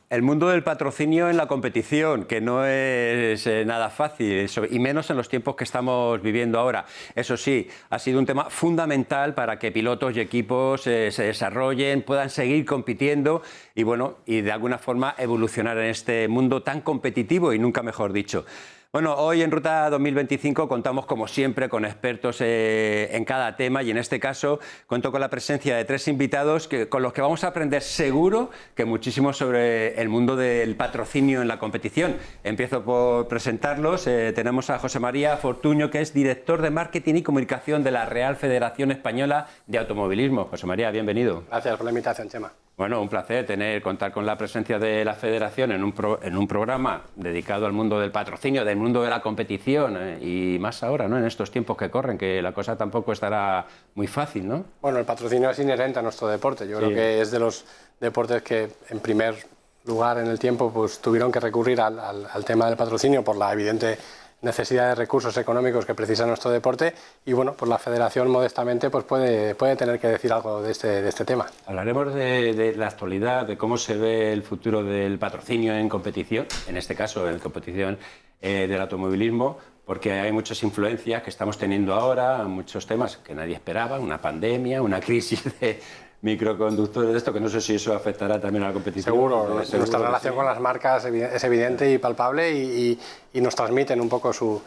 el mundo del patrocinio en la competición, que no es nada fácil, y menos en los tiempos que estamos viviendo ahora. Eso sí, ha sido un tema fundamental para que pilotos y equipos se desarrollen, puedan seguir compitiendo y, bueno, y de alguna forma evolucionar en este mundo tan competitivo y nunca mejor dicho. Bueno, hoy en Ruta 2025 contamos, como siempre, con expertos en cada tema y en este caso cuento con la presencia de 3 invitados con los que vamos a aprender seguro que muchísimo sobre el mundo del patrocinio en la competición. Empiezo por presentarlos. Tenemos a José María Fortuño, que es director de Marketing y Comunicación de la Real Federación Española de Automovilismo. José María, bienvenido. Gracias por la invitación, Chema. Bueno, un placer contar con la presencia de la Federación en un programa dedicado al mundo del patrocinio, del mundo de la competición y más ahora, ¿no? En estos tiempos que corren, que la cosa tampoco estará muy fácil, ¿no? Bueno, el patrocinio es inherente a nuestro deporte. Yo creo que es de los deportes que, en primer lugar en el tiempo, pues tuvieron que recurrir al tema del patrocinio por la evidente necesidad de recursos económicos que precisa nuestro deporte y bueno, pues la Federación modestamente pues puede tener que decir algo de este tema. Hablaremos de la actualidad, de cómo se ve el futuro del patrocinio en competición, en este caso en competición del automovilismo, porque hay muchas influencias que estamos teniendo ahora, muchos temas que nadie esperaba, una pandemia, una crisis de microconductores de esto, que no sé si eso afectará también a la competición. Seguro, nuestra relación con las marcas es evidente y palpable y nos transmiten un poco su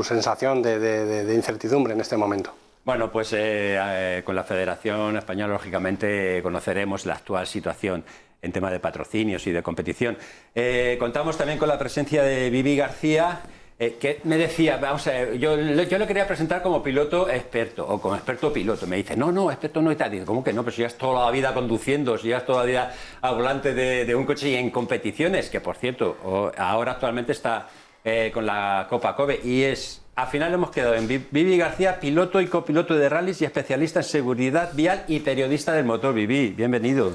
sensación de incertidumbre en este momento. Bueno, pues con la Federación Española, lógicamente, conoceremos la actual situación en tema de patrocinios y de competición. Contamos también con la presencia de Vivi García, que me decía, vamos a ver, yo le quería presentar como piloto experto o como experto piloto. Me dice, no, experto no y tal. Digo, ¿cómo que no? Pues si llevas toda la vida conduciendo, si llevas toda la vida al volante de un coche y en competiciones, que por cierto, ahora actualmente está con la Copa Kobe y al final hemos quedado en Vivi García, piloto y copiloto de rallies y especialista en seguridad vial y periodista del motor. Vivi, bienvenido.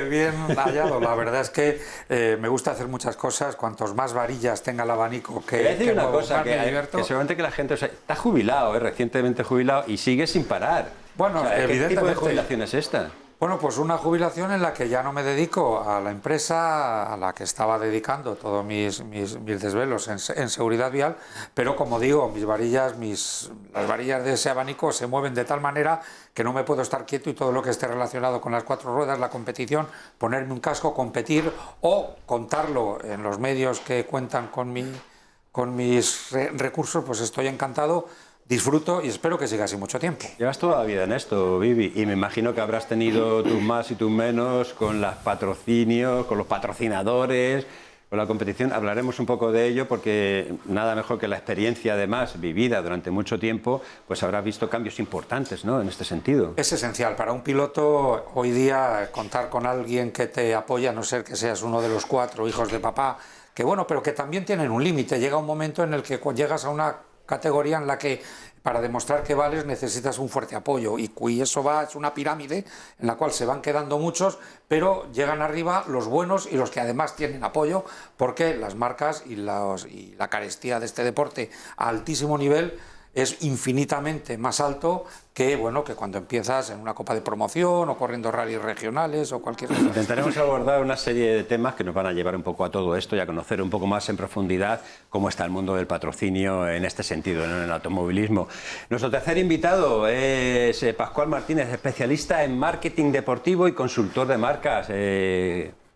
Bien hallado, la verdad es que me gusta hacer muchas cosas, cuantos más varillas tenga el abanico que decir una cosa, que seguramente que la gente, o sea, está jubilado, recientemente jubilado y sigue sin parar. Bueno, o sea, evidentemente. ¿qué tipo de jubilación es esta? Bueno, pues una jubilación en la que ya no me dedico a la empresa a la que estaba dedicando todos mis desvelos en seguridad vial, pero como digo, las varillas de ese abanico se mueven de tal manera que no me puedo estar quieto y todo lo que esté relacionado con las 4 ruedas, la competición, ponerme un casco, competir o contarlo en los medios que cuentan con mis recursos, pues estoy encantado. Disfruto y espero que siga así mucho tiempo. Llevas toda la vida en esto, Vivi, y me imagino que habrás tenido tus más y tus menos con los patrocinios, con los patrocinadores, con la competición. Hablaremos un poco de ello porque nada mejor que la experiencia, además, vivida durante mucho tiempo, pues habrás visto cambios importantes, ¿no?, en este sentido. Es esencial para un piloto hoy día contar con alguien que te apoya, a no ser que seas uno de los 4 hijos de papá, que bueno, pero que también tienen un límite. Llega un momento en el que llegas a una categoría en la que para demostrar que vales necesitas un fuerte apoyo y eso es una pirámide en la cual se van quedando muchos, pero llegan arriba los buenos y los que además tienen apoyo, porque las marcas y la carestía de este deporte a altísimo nivel es infinitamente más alto que cuando empiezas en una copa de promoción o corriendo rallies regionales o cualquier cosa. Intentaremos abordar una serie de temas que nos van a llevar un poco a todo esto y a conocer un poco más en profundidad cómo está el mundo del patrocinio en este sentido, en el automovilismo. Nuestro tercer invitado es Pascual Martínez, especialista en marketing deportivo y consultor de marcas.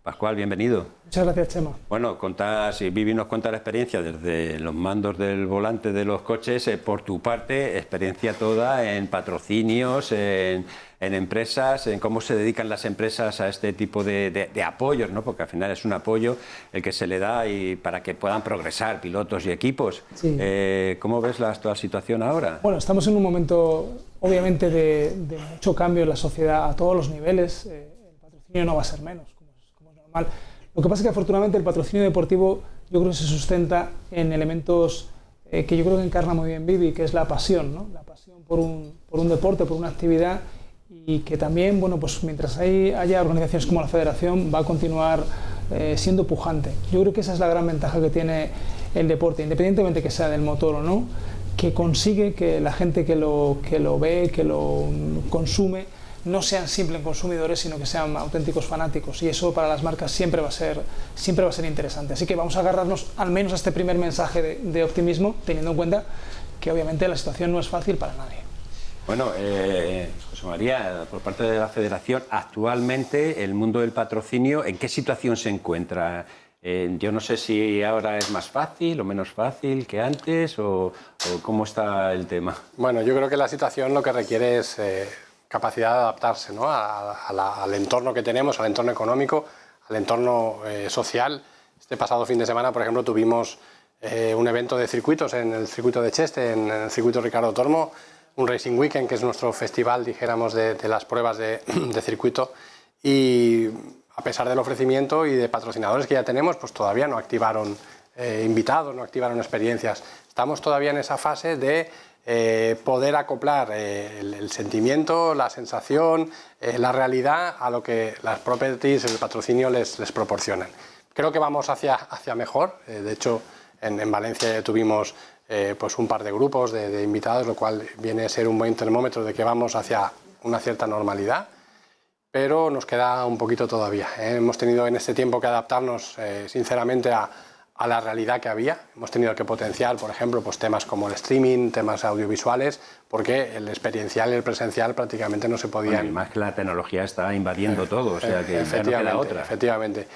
Pascual, bienvenido. Muchas gracias, Chema. Bueno, Vivi nos cuenta la experiencia desde los mandos del volante de los coches, por tu parte, experiencia toda en patrocinios, en empresas, en cómo se dedican las empresas a este tipo de apoyos, ¿no? Porque al final es un apoyo el que se le da y para que puedan progresar pilotos y equipos. Sí. ¿Cómo ves la actual situación ahora? Bueno, estamos en un momento, obviamente, de mucho cambio en la sociedad a todos los niveles. El patrocinio no va a ser menos, como es normal. Lo que pasa es que afortunadamente el patrocinio deportivo yo creo que se sustenta en elementos que yo creo que encarna muy bien Vivi, que es la pasión, ¿no? La pasión por un deporte, por una actividad, y que también, bueno, pues mientras haya organizaciones como la Federación, va a continuar siendo pujante. Yo creo que esa es la gran ventaja que tiene el deporte, independientemente que sea del motor o no, que consigue que la gente que lo ve, que lo consume, no sean simples consumidores, sino que sean auténticos fanáticos, y eso para las marcas siempre va a ser interesante. Así que vamos a agarrarnos al menos a este primer mensaje de optimismo, teniendo en cuenta que obviamente la situación no es fácil para nadie. Bueno, José María, por parte de la Federación, actualmente el mundo del patrocinio, ¿en qué situación se encuentra? Yo no sé si ahora es más fácil o menos fácil que antes, o cómo está el tema. Bueno, yo creo que la situación lo que requiere es capacidad de adaptarse, ¿no? al entorno que tenemos, al entorno económico, al entorno social. Este pasado fin de semana, por ejemplo, tuvimos un evento de circuitos en el circuito de Cheste, en el circuito Ricardo Tormo, un Racing Weekend, que es nuestro festival, dijéramos, de las pruebas de circuito, y a pesar del ofrecimiento y de patrocinadores que ya tenemos, pues todavía no activaron invitados, no activaron experiencias. Estamos todavía en esa fase de poder acoplar el sentimiento, la sensación, la realidad a lo que las properties, el patrocinio les proporcionan. Creo que vamos hacia mejor. De hecho, en Valencia tuvimos pues un par de grupos de invitados, lo cual viene a ser un buen termómetro de que vamos hacia una cierta normalidad, pero nos queda un poquito todavía. Hemos tenido en este tiempo que adaptarnos sinceramente a la realidad que había. Hemos tenido que potenciar, por ejemplo, pues temas como el streaming, temas audiovisuales, porque el experiencial y el presencial prácticamente no se podían... Bueno, y más que la tecnología está invadiendo todo, o sea que ya no queda otra. Efectivamente.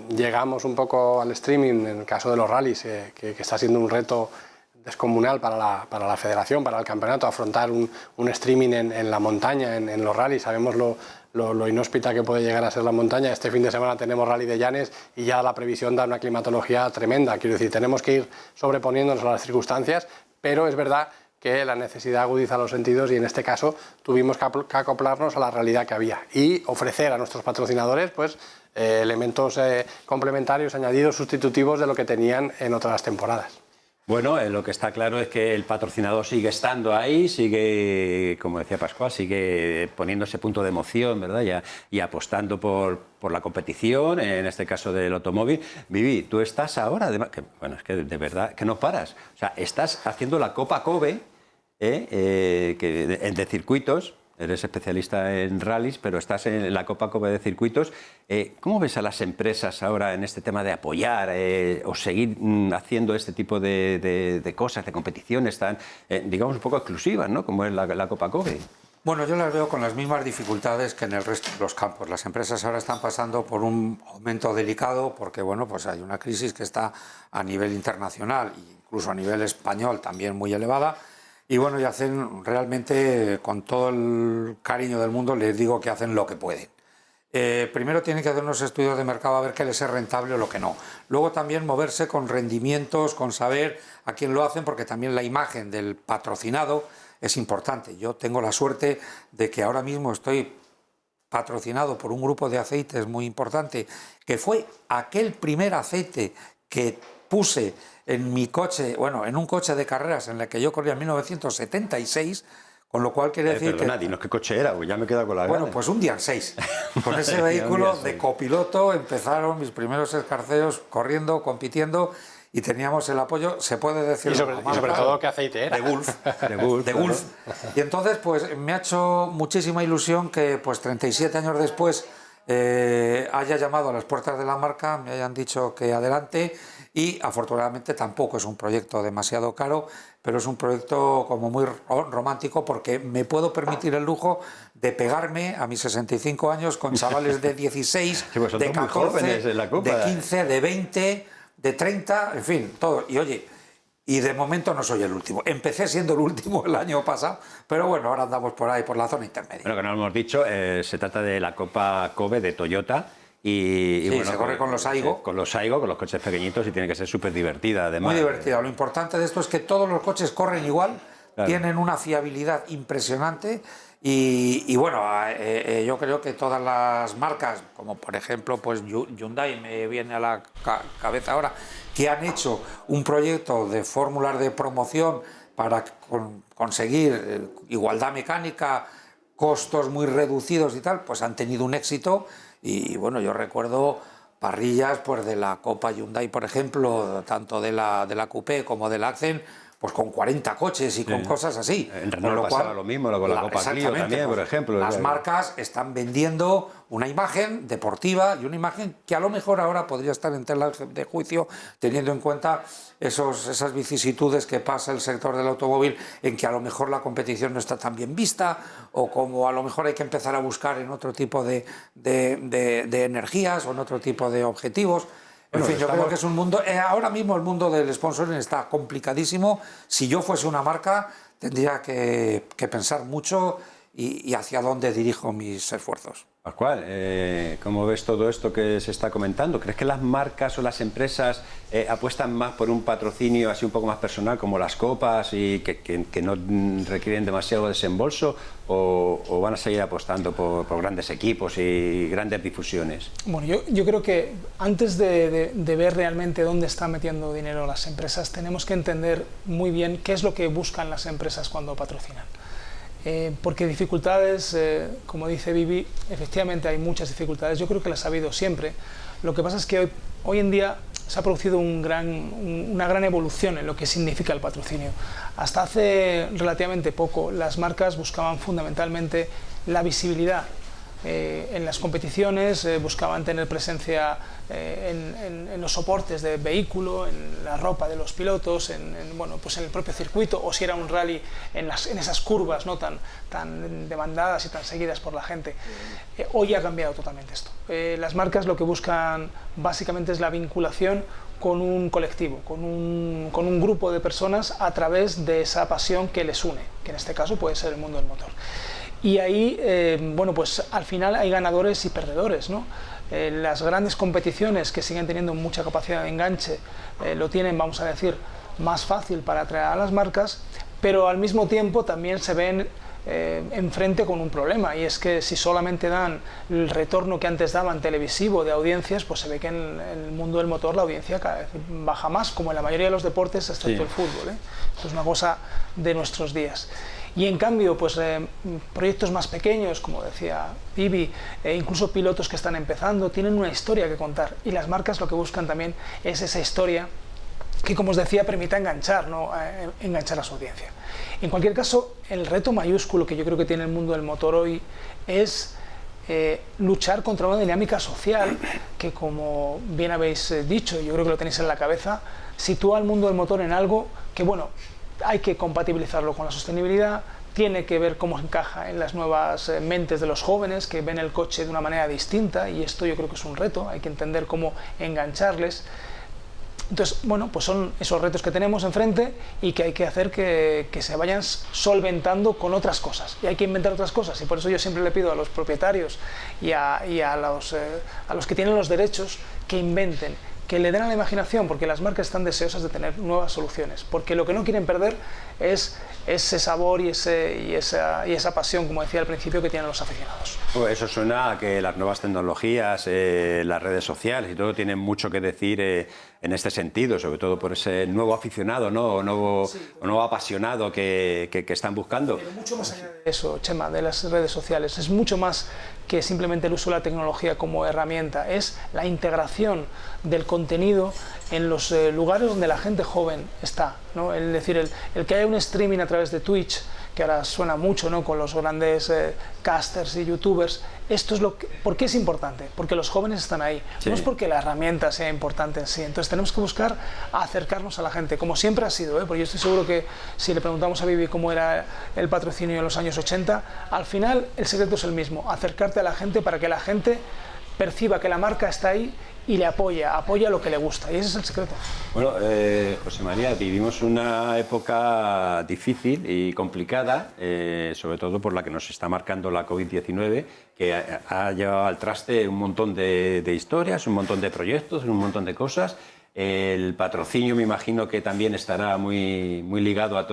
Llegamos un poco al streaming en el caso de los rallies, que está siendo un reto descomunal para la federación, para el campeonato, afrontar un streaming en la montaña, en los rallies. Sabemos lo inhóspita que puede llegar a ser la montaña. Este fin de semana tenemos Rally de Llanes y ya la previsión da una climatología tremenda. Quiero decir, tenemos que ir sobreponiéndonos a las circunstancias, pero es verdad que la necesidad agudiza los sentidos y en este caso tuvimos que acoplarnos a la realidad que había y ofrecer a nuestros patrocinadores pues, elementos complementarios, añadidos, sustitutivos de lo que tenían en otras temporadas. Bueno, lo que está claro es que el patrocinador sigue estando ahí, sigue, como decía Pascual, sigue poniendo ese punto de emoción, ¿verdad? Y apostando por la competición, en este caso del automóvil. Vivi, tú estás ahora, bueno, es que de verdad que no paras. O sea, estás haciendo la Copa Kobe de circuitos. Eres especialista en rallies, pero estás en la Copa Kobe de circuitos. ¿Cómo ves a las empresas ahora en este tema de apoyar o seguir haciendo este tipo de cosas, de competiciones tan, digamos, un poco exclusivas, ¿no? Como es la Copa Kobe? Bueno, yo las veo con las mismas dificultades que en el resto de los campos. Las empresas ahora están pasando por un momento delicado porque, bueno, pues hay una crisis que está a nivel internacional e incluso a nivel español también muy elevada. Y bueno, y hacen realmente, con todo el cariño del mundo, les digo que hacen lo que pueden. Primero tienen que hacer unos estudios de mercado a ver qué les es rentable o lo que no. Luego también moverse con rendimientos, con saber a quién lo hacen, porque también la imagen del patrocinado es importante. Yo tengo la suerte de que ahora mismo estoy patrocinado por un grupo de aceites muy importante, que fue aquel primer aceite que puse en mi coche, bueno, en un coche de carreras en el que yo corría en 1976, con lo cual quiere decir perdona, dinos qué coche era, pues ya me he quedado con la gana. Bueno, pues un Dian 6. Con ese vehículo de copiloto empezaron mis primeros escarceos corriendo, compitiendo, y teníamos el apoyo, se puede decir... Y sobre todo, ¿qué aceite era? De Gulf. de Gulf. Y entonces, pues, me ha hecho muchísima ilusión que, pues, 37 años después haya llamado a las puertas de la marca, me hayan dicho que adelante, y afortunadamente tampoco es un proyecto demasiado caro, pero es un proyecto como muy romántico porque me puedo permitir el lujo de pegarme a mis 65 años con chavales de 16, sí, pues de 14, de 15, de 20, de 30, en fin, todo. Y oye, y de momento no soy el último. Empecé siendo el último el año pasado, pero bueno, ahora andamos por ahí, por la zona intermedia. Bueno, que no lo hemos dicho, se trata de la Copa Kobe de Toyota. Y sí, bueno, se corre con los Aigo. Con los Aigo, con los coches pequeñitos, y tiene que ser súper divertida, además. Muy divertida. Lo importante de esto es que todos los coches corren igual, claro. Tienen una fiabilidad impresionante y bueno, yo creo que todas las marcas, como por ejemplo pues Hyundai, me viene a la cabeza ahora, que han hecho un proyecto de fórmulas de promoción para conseguir igualdad mecánica, costos muy reducidos y tal, pues han tenido un éxito. Y bueno, yo recuerdo parrillas pues de la Copa Hyundai, por ejemplo, tanto de la Coupé como de la Accent, pues con 40 coches y con cosas así. En Renault pasaba lo mismo, con la Copa Clio también, por ejemplo. Las marcas están vendiendo una imagen deportiva y una imagen que a lo mejor ahora podría estar en tela de juicio, teniendo en cuenta esas vicisitudes que pasa el sector del automóvil, en que a lo mejor la competición no está tan bien vista, o como a lo mejor hay que empezar a buscar en otro tipo de energías o en otro tipo de objetivos. En fin, yo creo que es un mundo... ahora mismo el mundo del sponsoring está complicadísimo. Si yo fuese una marca, tendría que pensar mucho y hacia dónde dirijo mis esfuerzos. Pascual, ¿cómo ves todo esto que se está comentando? ¿Crees que las marcas o las empresas apuestan más por un patrocinio así un poco más personal, como las copas, y que no requieren demasiado desembolso, o van a seguir apostando por grandes equipos y grandes difusiones? Bueno, yo creo que antes de ver realmente dónde están metiendo dinero las empresas, tenemos que entender muy bien qué es lo que buscan las empresas cuando patrocinan. Porque dificultades, como dice Vivi, efectivamente hay muchas dificultades, yo creo que las ha habido siempre. Lo que pasa es que hoy en día se ha producido una gran evolución en lo que significa el patrocinio. Hasta hace relativamente poco las marcas buscaban fundamentalmente la visibilidad. En las competiciones buscaban tener presencia en los soportes de vehículo, en la ropa de los pilotos, bueno, pues en el propio circuito, o si era un rally en esas curvas no tan demandadas y tan seguidas por la gente. Hoy ha cambiado totalmente esto. Las marcas lo que buscan básicamente es la vinculación con un colectivo, con un grupo de personas a través de esa pasión que les une, que en este caso puede ser el mundo del motor. Y ahí, bueno, pues al final hay ganadores y perdedores, ¿no? Las grandes competiciones que siguen teniendo mucha capacidad de enganche lo tienen, vamos a decir, más fácil para atraer a las marcas, pero al mismo tiempo también se ven enfrente con un problema, y es que si solamente dan el retorno que antes daban televisivo de audiencias, pues se ve que en el mundo del motor la audiencia cada vez baja más, como en la mayoría de los deportes, excepto el fútbol, ¿eh? Esto es una cosa de nuestros días. Y en cambio, pues proyectos más pequeños, como decía Vivi, incluso pilotos que están empezando, tienen una historia que contar, y las marcas lo que buscan también es esa historia que, como os decía, permita enganchar, ¿no? Enganchar a su audiencia. En cualquier caso, el reto mayúsculo que yo creo que tiene el mundo del motor hoy es luchar contra una dinámica social que, como bien habéis dicho, yo creo que lo tenéis en la cabeza, sitúa al mundo del motor en algo que, bueno, hay que compatibilizarlo con la sostenibilidad, tiene que ver cómo encaja en las nuevas mentes de los jóvenes que ven el coche de una manera distinta, y esto yo creo que es un reto, hay que entender cómo engancharles. Entonces, bueno, pues son esos retos que tenemos enfrente y que hay que hacer que se vayan solventando con otras cosas, y hay que inventar otras cosas, y por eso yo siempre le pido a los propietarios y a los que tienen los derechos que inventen, que le den a la imaginación, porque las marcas están deseosas de tener nuevas soluciones, porque lo que no quieren perder es ese sabor y esa pasión, como decía al principio, que tienen los aficionados. Pues eso suena a que las nuevas tecnologías, las redes sociales y todo tienen mucho que decir en este sentido, sobre todo por ese nuevo aficionado, ¿no? o nuevo apasionado que están buscando. Pero mucho más allá de eso, Chema, de las redes sociales, es mucho más que simplemente el uso de la tecnología como herramienta, es la integración del contenido en los lugares donde la gente joven está, ¿no? Es decir, el que haya un streaming a través de Twitch, que ahora suena mucho, ¿no? Con los grandes casters y youtubers. Esto es ¿por qué es importante? Porque los jóvenes están ahí, no es porque la herramienta sea importante en sí. Entonces tenemos que buscar acercarnos a la gente, como siempre ha sido, porque yo estoy seguro que si le preguntamos a Vivi cómo era el patrocinio en los años 80, al final el secreto es el mismo, acercarte a la gente para que la gente perciba que la marca está ahí y le apoya lo que le gusta, y ese es el secreto. Bueno, José María, vivimos una época difícil y complicada, sobre todo por la que nos está marcando la COVID-19, que ha llevado al traste un montón de historias, un montón de proyectos, un montón de cosas. El patrocinio me imagino que también estará muy ligado a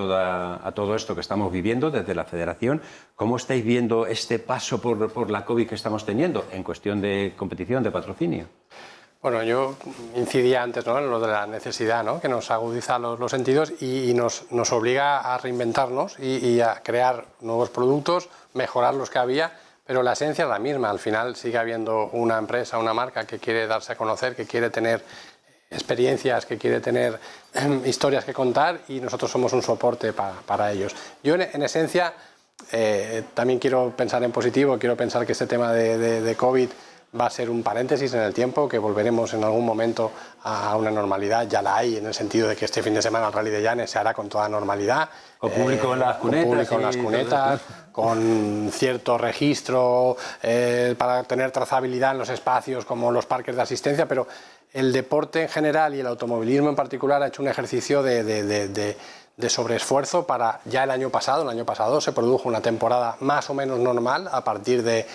todo esto que estamos viviendo desde la Federación. ¿Cómo estáis viendo este paso por la COVID que estamos teniendo en cuestión de competición, de patrocinio? Bueno, yo incidía antes, ¿no?, en lo de la necesidad, ¿no?, que nos agudiza los sentidos y nos obliga a reinventarnos y a crear nuevos productos, mejorar los que había, pero la esencia es la misma. Al final sigue habiendo una empresa, una marca que quiere darse a conocer, que quiere tener experiencias, que quiere tener historias que contar, y nosotros somos un soporte para ellos. Yo en esencia también quiero pensar en positivo, quiero pensar que este tema de COVID va a ser un paréntesis en el tiempo, que volveremos en algún momento a una normalidad. Ya la hay, en el sentido de que este fin de semana el Rally de Llanes se hará con toda normalidad. Con público en las cunetas. Con público en las cunetas, con cierto registro para tener trazabilidad en los espacios como los parques de asistencia, pero el deporte en general y el automovilismo en particular ha hecho un ejercicio de sobreesfuerzo para ya el año pasado se produjo una temporada más o menos normal a partir de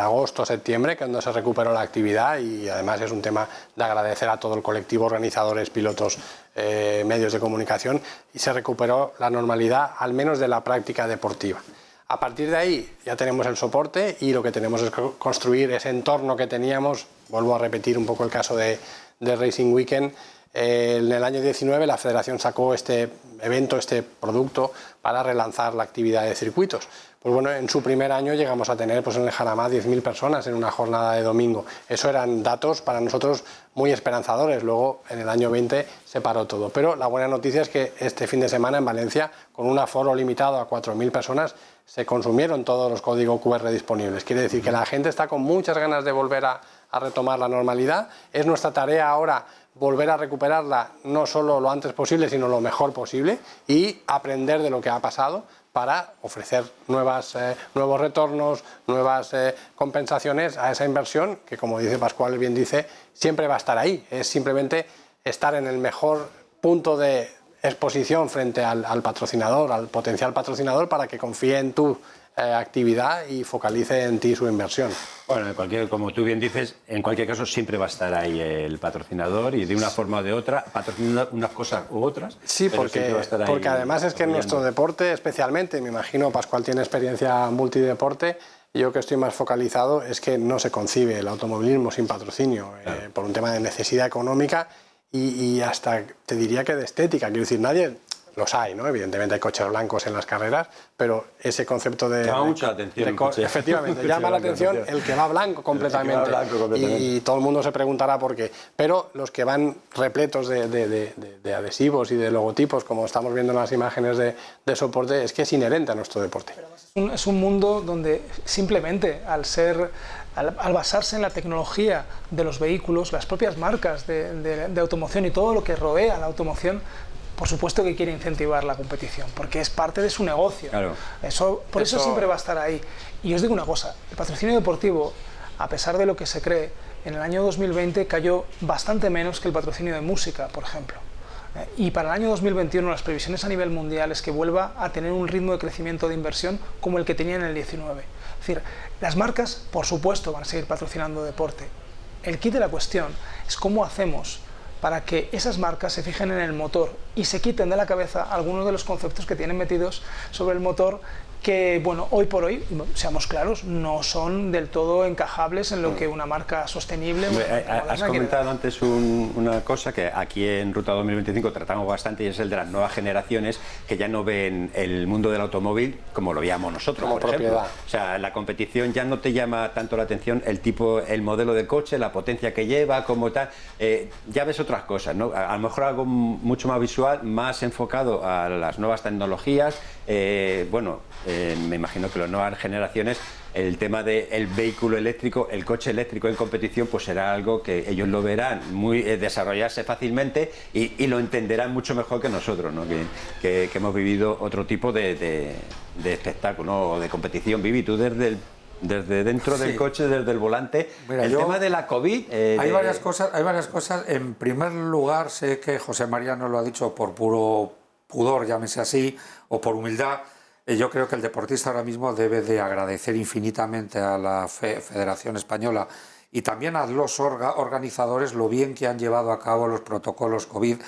agosto, septiembre, cuando se recuperó la actividad, y además es un tema de agradecer a todo el colectivo, organizadores, pilotos, medios de comunicación, y se recuperó la normalidad, al menos de la práctica deportiva. A partir de ahí ya tenemos el soporte, y lo que tenemos es construir ese entorno que teníamos. Vuelvo a repetir un poco el caso de Racing Weekend. En el año 19 la Federación sacó este evento, este producto, para relanzar la actividad de circuitos. Pues bueno, en su primer año llegamos a tener pues en el Jarama 10.000 personas en una jornada de domingo. Eso eran datos para nosotros muy esperanzadores. Luego en el año 20 se paró todo. Pero la buena noticia es que este fin de semana en Valencia, con un aforo limitado a 4.000 personas, se consumieron todos los códigos QR disponibles. Quiere decir que la gente está con muchas ganas de volver a retomar la normalidad. Es nuestra tarea ahora volver a recuperarla, no solo lo antes posible, sino lo mejor posible, y aprender de lo que ha pasado para ofrecer nuevos retornos, nuevas compensaciones a esa inversión, que, como dice Pascual, bien dice, siempre va a estar ahí. Es simplemente estar en el mejor punto de exposición frente al patrocinador, al potencial patrocinador, para que confíe en tu actividad y focalice en ti su inversión. Bueno, como tú bien dices, en cualquier caso siempre va a estar ahí el patrocinador, y de una forma o de otra, patrocinando unas cosas u otras. Sí, porque además es que en nuestro deporte especialmente, me imagino Pascual tiene experiencia multideporte, yo que estoy más focalizado, es que no se concibe el automovilismo sin patrocinio, claro. Por un tema de necesidad económica y hasta te diría que de estética. Quiero decir, nadie... Los hay, ¿no? Evidentemente hay coches blancos en las carreras, pero ese concepto de... Llama mucha atención. Efectivamente, llama la atención el que va blanco completamente. Y todo el mundo se preguntará por qué. Pero los que van repletos de adhesivos y de logotipos, como estamos viendo en las imágenes de soporte, es que es inherente a nuestro deporte. Es un mundo donde simplemente al basarse en la tecnología de los vehículos, las propias marcas de automoción y todo lo que rodea la automoción, por supuesto que quiere incentivar la competición, porque es parte de su negocio. Claro. Por eso siempre va a estar ahí. Y os digo una cosa, el patrocinio deportivo, a pesar de lo que se cree, en el año 2020 cayó bastante menos que el patrocinio de música, por ejemplo. Y para el año 2021 las previsiones a nivel mundial es que vuelva a tener un ritmo de crecimiento de inversión como el que tenía en el 19. Es decir, las marcas, por supuesto, van a seguir patrocinando deporte. El kit de la cuestión es cómo hacemos para que esas marcas se fijen en el motor y se quiten de la cabeza algunos de los conceptos que tienen metidos sobre el motor, que, bueno, hoy por hoy, seamos claros, no son del todo encajables en lo que una marca sostenible... Has comentado antes una cosa que aquí en Ruta 2025 tratamos bastante, y es el de las nuevas generaciones que ya no ven el mundo del automóvil como lo veíamos nosotros, como por propiedad. Ejemplo. O sea, la competición ya no te llama tanto la atención el modelo de coche, la potencia que lleva, como tal. Ya ves otras cosas, ¿no? A lo mejor algo mucho más visual, más enfocado a las nuevas tecnologías. Me imagino que las nuevas generaciones, el tema del vehículo eléctrico, el coche eléctrico en competición, pues será algo que ellos lo verán desarrollarse fácilmente y lo entenderán mucho mejor que nosotros, ¿no? que hemos vivido otro tipo de espectáculo, ¿no? O de competición. Vivi, tú desde dentro del coche, desde el volante. Mira, el tema de la COVID... Hay varias cosas. En primer lugar, sé que José María nos lo ha dicho por puro pudor, llámese así, o por humildad. Yo creo que el deportista ahora mismo debe de agradecer infinitamente a la Federación Española y también a los organizadores lo bien que han llevado a cabo los protocolos COVID,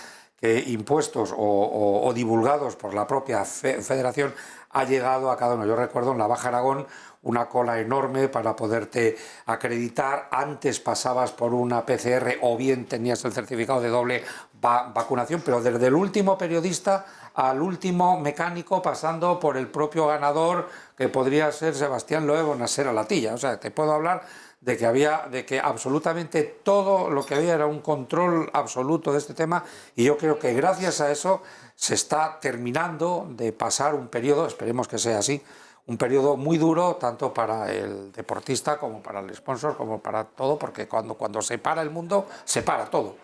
que impuestos o divulgados por la propia Federación ha llegado a cada uno. Yo recuerdo en la Baja Aragón una cola enorme para poderte acreditar. Antes pasabas por una PCR o bien tenías el certificado de doble vacunación, pero desde el último periodista al último mecánico, pasando por el propio ganador, que podría ser Sebastián Loeb o Nasser Al-Attiyah. O sea, te puedo hablar de que absolutamente todo lo que había era un control absoluto de este tema, y yo creo que gracias a eso se está terminando de pasar un periodo, esperemos que sea así, un periodo muy duro tanto para el deportista como para el sponsor, como para todo, porque cuando se para el mundo, se para todo.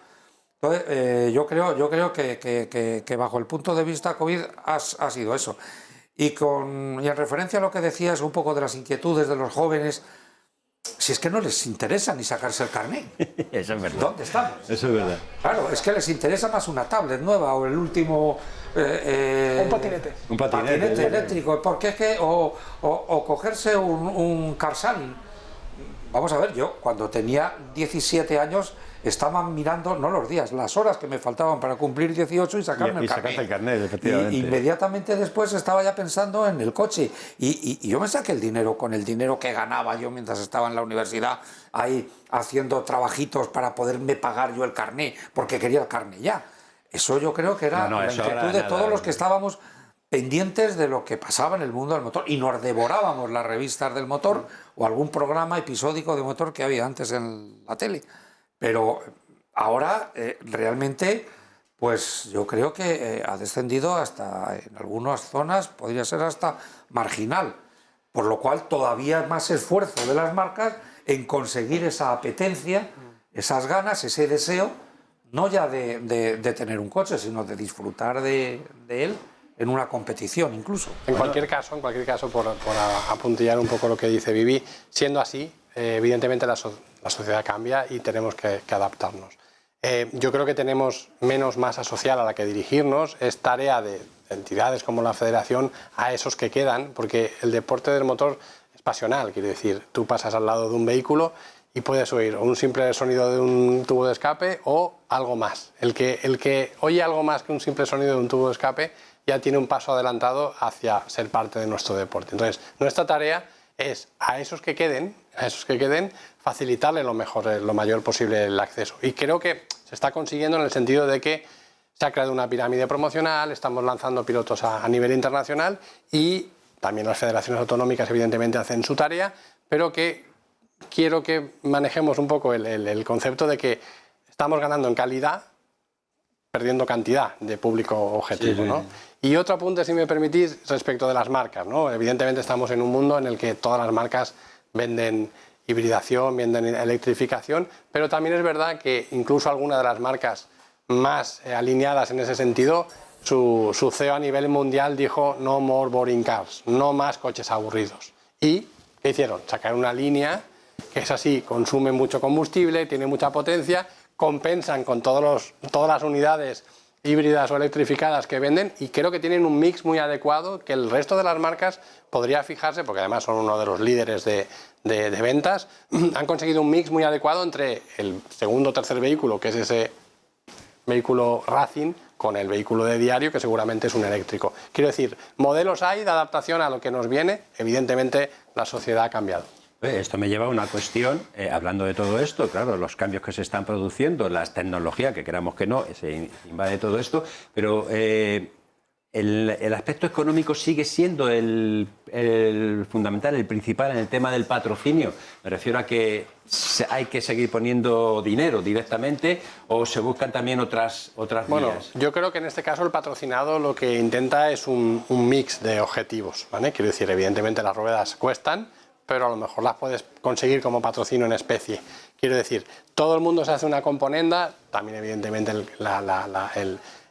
Entonces, yo creo que bajo el punto de vista COVID ha sido eso. Y en referencia a lo que decías un poco de las inquietudes de los jóvenes, si es que no les interesa ni sacarse el carnet. Eso es verdad. ¿Dónde estamos? Eso es verdad. Claro, es que les interesa más una tablet nueva o el último... un patinete. Un patinete eléctrico, porque es que... O cogerse un Carsan. Vamos a ver, yo cuando tenía 17 años estaba mirando, no los días, las horas que me faltaban para cumplir 18 y sacarme el carnet. el carnet, efectivamente. Y inmediatamente después estaba ya pensando en el coche. Y yo me saqué el dinero con el dinero que ganaba yo mientras estaba en la universidad, ahí haciendo trabajitos para poderme pagar yo el carnet, porque quería el carnet ya. Eso yo creo que era la inquietud de todos los que estábamos pendientes de lo que pasaba en el mundo del motor, y nos devorábamos las revistas del motor o algún programa episódico de motor que había antes en la tele. Pero ahora realmente, pues yo creo que ha descendido hasta, en algunas zonas, podría ser hasta marginal, por lo cual todavía más esfuerzo de las marcas en conseguir esa apetencia, esas ganas, ese deseo, no ya de tener un coche, sino de disfrutar de él en una competición incluso. En cualquier caso, por apuntillar un poco lo que dice Vivi, siendo así, evidentemente la sociedad cambia y tenemos que adaptarnos. Yo creo que tenemos menos masa social a la que dirigirnos, es tarea de entidades como la Federación a esos que quedan, porque el deporte del motor es pasional, quiere decir, tú pasas al lado de un vehículo y puedes oír un simple sonido de un tubo de escape o algo más. El que oye algo más que un simple sonido de un tubo de escape ya tiene un paso adelantado hacia ser parte de nuestro deporte. Entonces, nuestra tarea es a esos que queden, facilitarle lo mayor posible el acceso. Y creo que se está consiguiendo en el sentido de que se ha creado una pirámide promocional, estamos lanzando pilotos a nivel internacional y también las federaciones autonómicas evidentemente hacen su tarea, pero que quiero que manejemos un poco el concepto de que estamos ganando en calidad, perdiendo cantidad de público objetivo, sí. ¿No? Y otro apunte, si me permitís, respecto de las marcas, ¿no? Evidentemente estamos en un mundo en el que todas las marcas venden hibridación, venden electrificación, pero también es verdad que incluso algunas de las marcas más alineadas en ese sentido, su CEO a nivel mundial dijo no more boring cars, no más coches aburridos. ¿Y qué hicieron? Sacar una línea que es así, consume mucho combustible, tiene mucha potencia, compensan con todas las unidades híbridas o electrificadas que venden y creo que tienen un mix muy adecuado que el resto de las marcas podría fijarse, porque además son uno de los líderes de ventas, han conseguido un mix muy adecuado entre el segundo o tercer vehículo, que es ese vehículo racing, con el vehículo de diario, que seguramente es un eléctrico. Quiero decir, modelos hay de adaptación a lo que nos viene, evidentemente la sociedad ha cambiado. Esto me lleva a una cuestión, hablando de todo esto, claro, los cambios que se están produciendo, las tecnologías, que queramos que no, se invade todo esto, pero el aspecto económico sigue siendo el fundamental, el principal en el tema del patrocinio. Me refiero a que hay que seguir poniendo dinero directamente o se buscan también otras vías. Yo creo que en este caso el patrocinado lo que intenta es un mix de objetivos, ¿vale? Quiero decir, evidentemente las ruedas cuestan, pero a lo mejor las puedes conseguir como patrocinio en especie. Quiero decir, todo el mundo se hace una componenda, también evidentemente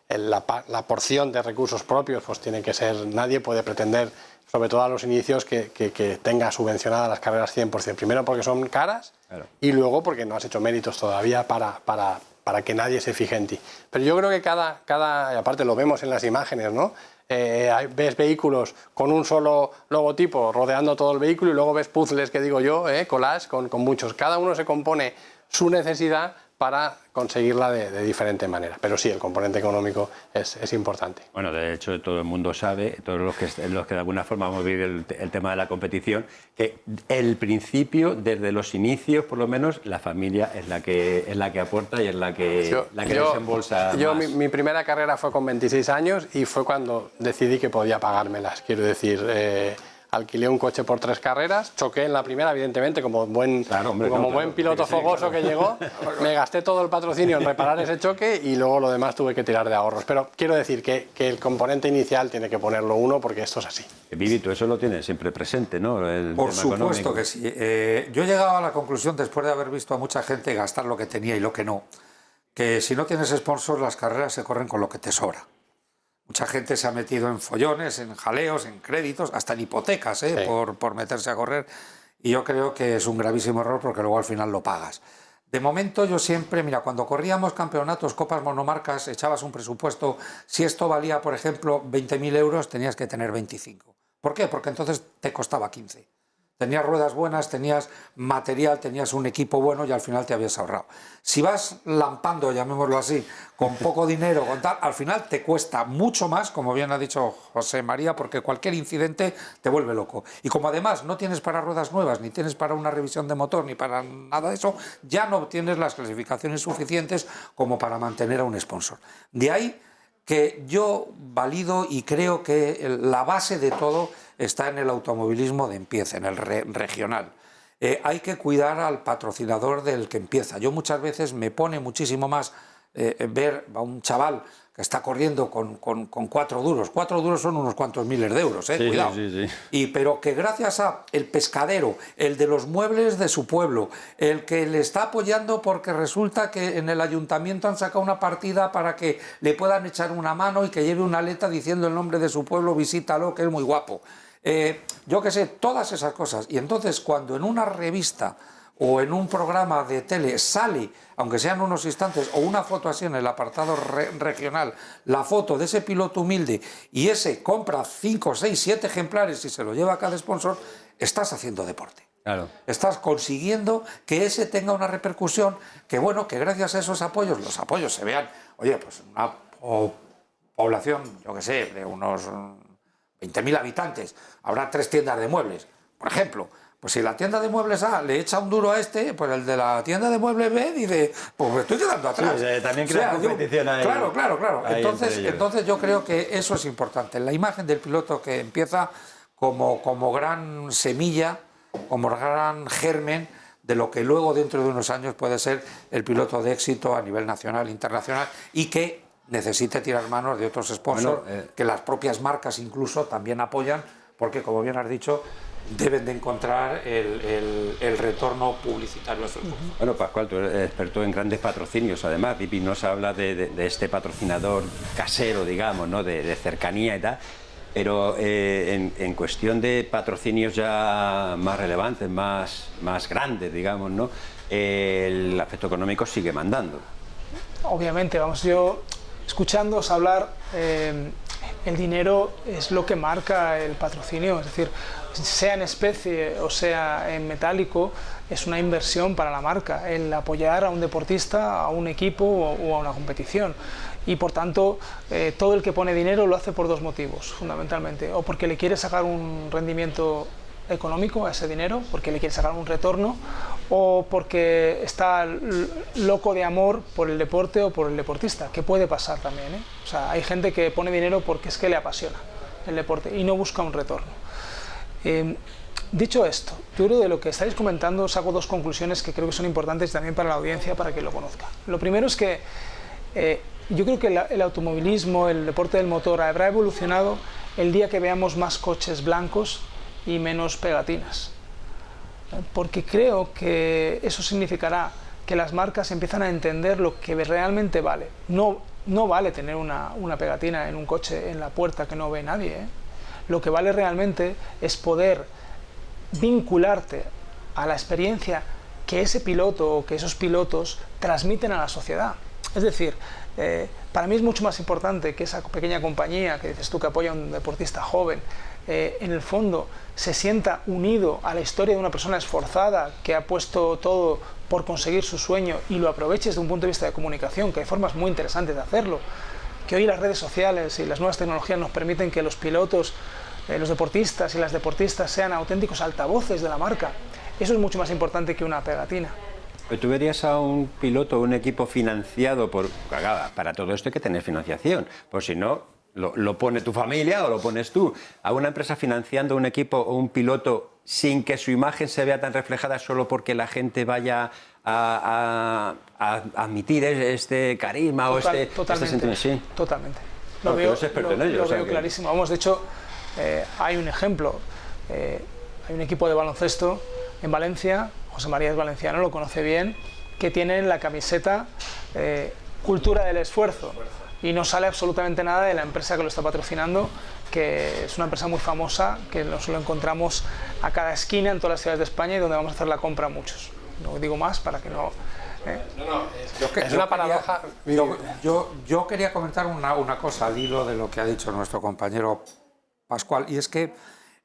la porción de recursos propios pues tiene que ser, nadie puede pretender, sobre todo a los inicios, que tenga subvencionadas las carreras 100%. Primero porque son caras, claro, y luego porque no has hecho méritos todavía para que nadie se fije en ti. Pero yo creo que cada aparte lo vemos en las imágenes, ¿no? Ves vehículos con un solo logotipo rodeando todo el vehículo y luego ves puzzles, que digo yo, collage con muchos. Cada uno se compone su necesidad para conseguirla de diferente manera. Pero sí, el componente económico es importante. Bueno, de hecho, todo el mundo sabe, todos los que de alguna forma hemos vivido el tema de la competición, que el principio, desde los inicios, por lo menos, la familia es la que aporta y es la que desembolsa más. Mi primera carrera fue con 26 años y fue cuando decidí que podía pagármelas. Quiero decir, alquilé un coche por 3 carreras, choqué en la primera, evidentemente, como buen, buen piloto fogoso que llegó, me gasté todo el patrocinio en reparar ese choque y luego lo demás tuve que tirar de ahorros. Pero quiero decir que el componente inicial tiene que ponerlo uno porque esto es así. Vivi, tú eso lo tienes siempre presente, ¿no? Por supuesto que sí. Yo he llegado a la conclusión, después de haber visto a mucha gente gastar lo que tenía y lo que no, que si no tienes sponsors, las carreras se corren con lo que te sobra. Mucha gente se ha metido en follones, en jaleos, en créditos, hasta en hipotecas, sí, por meterse a correr. Y yo creo que es un gravísimo error porque luego al final lo pagas. De momento yo siempre, mira, cuando corríamos campeonatos, copas monomarcas, echabas un presupuesto. Si esto valía, por ejemplo, 20.000 euros, tenías que tener 25. ¿Por qué? Porque entonces te costaba 15. Tenías ruedas buenas, tenías material, tenías un equipo bueno y al final te habías ahorrado. Si vas lampando, llamémoslo así, con poco dinero, con tal, al final te cuesta mucho más, como bien ha dicho José María, porque cualquier incidente te vuelve loco. Y como además no tienes para ruedas nuevas, ni tienes para una revisión de motor, ni para nada de eso, ya no tienes las clasificaciones suficientes como para mantener a un sponsor. De ahí que yo valido y creo que la base de todo está en el automovilismo de empieza, en el regional. Hay que cuidar al patrocinador del que empieza. Yo muchas veces me pone muchísimo más ver a un chaval que está corriendo con 4 duros. 4 duros son unos cuantos miles de euros, cuidado. Sí. Pero que gracias a el pescadero, el de los muebles de su pueblo, el que le está apoyando porque resulta que en el ayuntamiento han sacado una partida para que le puedan echar una mano y que lleve una aleta diciendo el nombre de su pueblo, visítalo, que es muy guapo. Yo qué sé, todas esas cosas. Y entonces cuando en una revista o en un programa de tele sale, aunque sean unos instantes, o una foto así en el apartado regional, la foto de ese piloto humilde y ese compra 5, 6, 7 ejemplares y se lo lleva a cada sponsor, estás haciendo deporte. Claro. Estás consiguiendo que ese tenga una repercusión, que bueno, que gracias a esos apoyos, los apoyos se vean, oye, pues una población, yo qué sé, de unos 20.000 habitantes, habrá 3 tiendas de muebles, por ejemplo. Pues si la tienda de muebles A le echa un duro a este, pues el de la tienda de muebles B dice, pues me estoy quedando atrás. Sí, también crea competición ahí. Claro. Entonces yo creo que eso es importante. La imagen del piloto que empieza como gran semilla, como gran germen de lo que luego dentro de unos años puede ser el piloto de éxito a nivel nacional, internacional y que necesite tirar manos de otros sponsors, que las propias marcas incluso también apoyan, porque como bien has dicho, deben de encontrar el retorno publicitario a su esfuerzo. Bueno, Pascual, tú eres experto en grandes patrocinios, además. Vivi nos habla de este patrocinador casero, digamos, ¿no? de cercanía y tal, pero en cuestión de patrocinios ya más relevantes, más grandes, digamos, ¿no? El aspecto económico sigue mandando. Obviamente, vamos, yo escuchándoos hablar, el dinero es lo que marca el patrocinio, es decir, sea en especie o sea en metálico, es una inversión para la marca, el apoyar a un deportista, a un equipo o a una competición. Y por tanto, todo el que pone dinero lo hace por 2 motivos, fundamentalmente. O porque le quiere sacar un rendimiento económico a ese dinero, porque le quiere sacar un retorno, o porque está loco de amor por el deporte o por el deportista, que puede pasar también, ¿eh? O sea, hay gente que pone dinero porque es que le apasiona el deporte y no busca un retorno. Dicho esto, yo creo de lo que estáis comentando saco 2 conclusiones que creo que son importantes también para la audiencia, para que lo conozca. Lo primero es que yo creo que el automovilismo, el deporte del motor habrá evolucionado el día que veamos más coches blancos y menos pegatinas, porque creo que eso significará que las marcas empiezan a entender lo que realmente vale. No vale tener una pegatina en un coche en la puerta que no ve nadie, ¿eh? Lo que vale realmente es poder vincularte a la experiencia que ese piloto o que esos pilotos transmiten a la sociedad. Es decir, para mí es mucho más importante que esa pequeña compañía que dices tú que apoya a un deportista joven, en el fondo se sienta unido a la historia de una persona esforzada que ha puesto todo por conseguir su sueño y lo aproveche desde un punto de vista de comunicación, que hay formas muy interesantes de hacerlo, que hoy las redes sociales y las nuevas tecnologías nos permiten que los pilotos, los deportistas y las deportistas sean auténticos altavoces de la marca. Eso es mucho más importante que una pegatina. ¿Tú verías a un piloto o un equipo financiado para todo esto hay que tener financiación? Pues si no, lo pone tu familia o lo pones tú. A una empresa financiando un equipo o un piloto sin que su imagen se vea tan reflejada solo porque la gente vaya a admitir este carisma o este sentimiento. Sí. Totalmente. Lo veo clarísimo. Vamos, de hecho, hay un ejemplo. Hay un equipo de baloncesto en Valencia, José María es valenciano, lo conoce bien, que tiene en la camiseta cultura del esfuerzo. Y no sale absolutamente nada de la empresa que lo está patrocinando, que es una empresa muy famosa, que nos lo encontramos a cada esquina en todas las ciudades de España y donde vamos a hacer la compra muchos. No digo más para que no... Es una paradoja. Yo quería comentar una cosa al hilo de lo que ha dicho nuestro compañero Pascual, y es que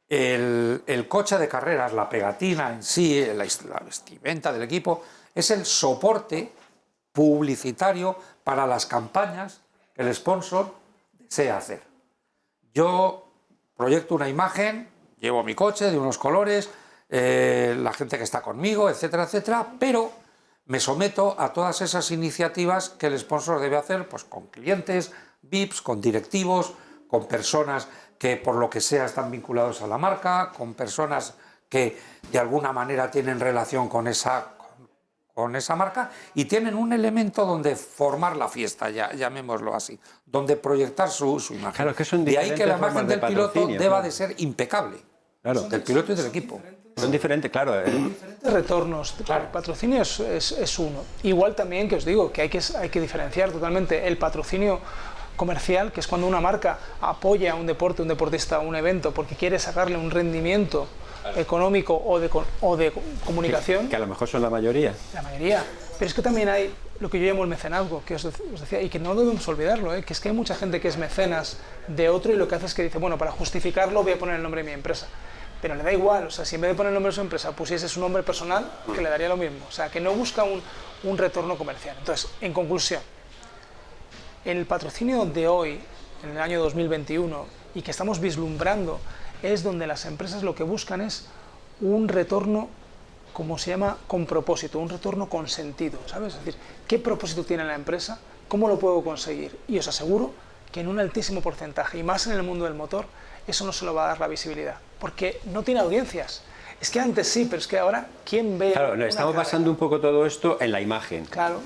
el coche de carreras, la pegatina en sí, la vestimenta del equipo, es el soporte publicitario para las campañas que el sponsor desea hacer. Yo proyecto una imagen, llevo mi coche de unos colores, la gente que está conmigo, etcétera, etcétera, pero me someto a todas esas iniciativas que el sponsor debe hacer, pues con clientes, VIPs, con directivos, con personas que por lo que sea están vinculados a la marca, con personas que de alguna manera tienen relación con esa marca y tienen un elemento donde formar la fiesta, llamémoslo así, donde proyectar su imagen. Claro, que son de ahí que la imagen del piloto deba de ser impecable, del piloto y del equipo. Son diferentes, claro. Diferentes retornos. Claro. El patrocinio es uno. Igual también que os digo que hay que diferenciar totalmente el patrocinio comercial, que es cuando una marca apoya a un deporte, un deportista, un evento, porque quiere sacarle un rendimiento económico o de comunicación. Que a lo mejor son la mayoría. La mayoría. Pero es que también hay lo que yo llamo el mecenazgo, que os decía, y que no debemos olvidarlo, que es que hay mucha gente que es mecenas de otro y lo que hace es que dice, bueno, para justificarlo voy a poner el nombre de mi empresa. Pero le da igual, o sea, si en vez de poner el nombre de su empresa pusiese su nombre personal, que le daría lo mismo. O sea, que no busca un retorno comercial. Entonces, en conclusión, el patrocinio de hoy, en el año 2021, y que estamos vislumbrando, es donde las empresas lo que buscan es un retorno, como se llama, con propósito, un retorno con sentido, ¿sabes? Es decir, ¿qué propósito tiene la empresa? ¿Cómo lo puedo conseguir? Y os aseguro que en un altísimo porcentaje, y más en el mundo del motor, eso no se lo va a dar la visibilidad, porque no tiene audiencias. Es que antes sí, pero es que ahora, ¿quién ve? Claro, estamos basando un poco todo esto en la imagen. Claro.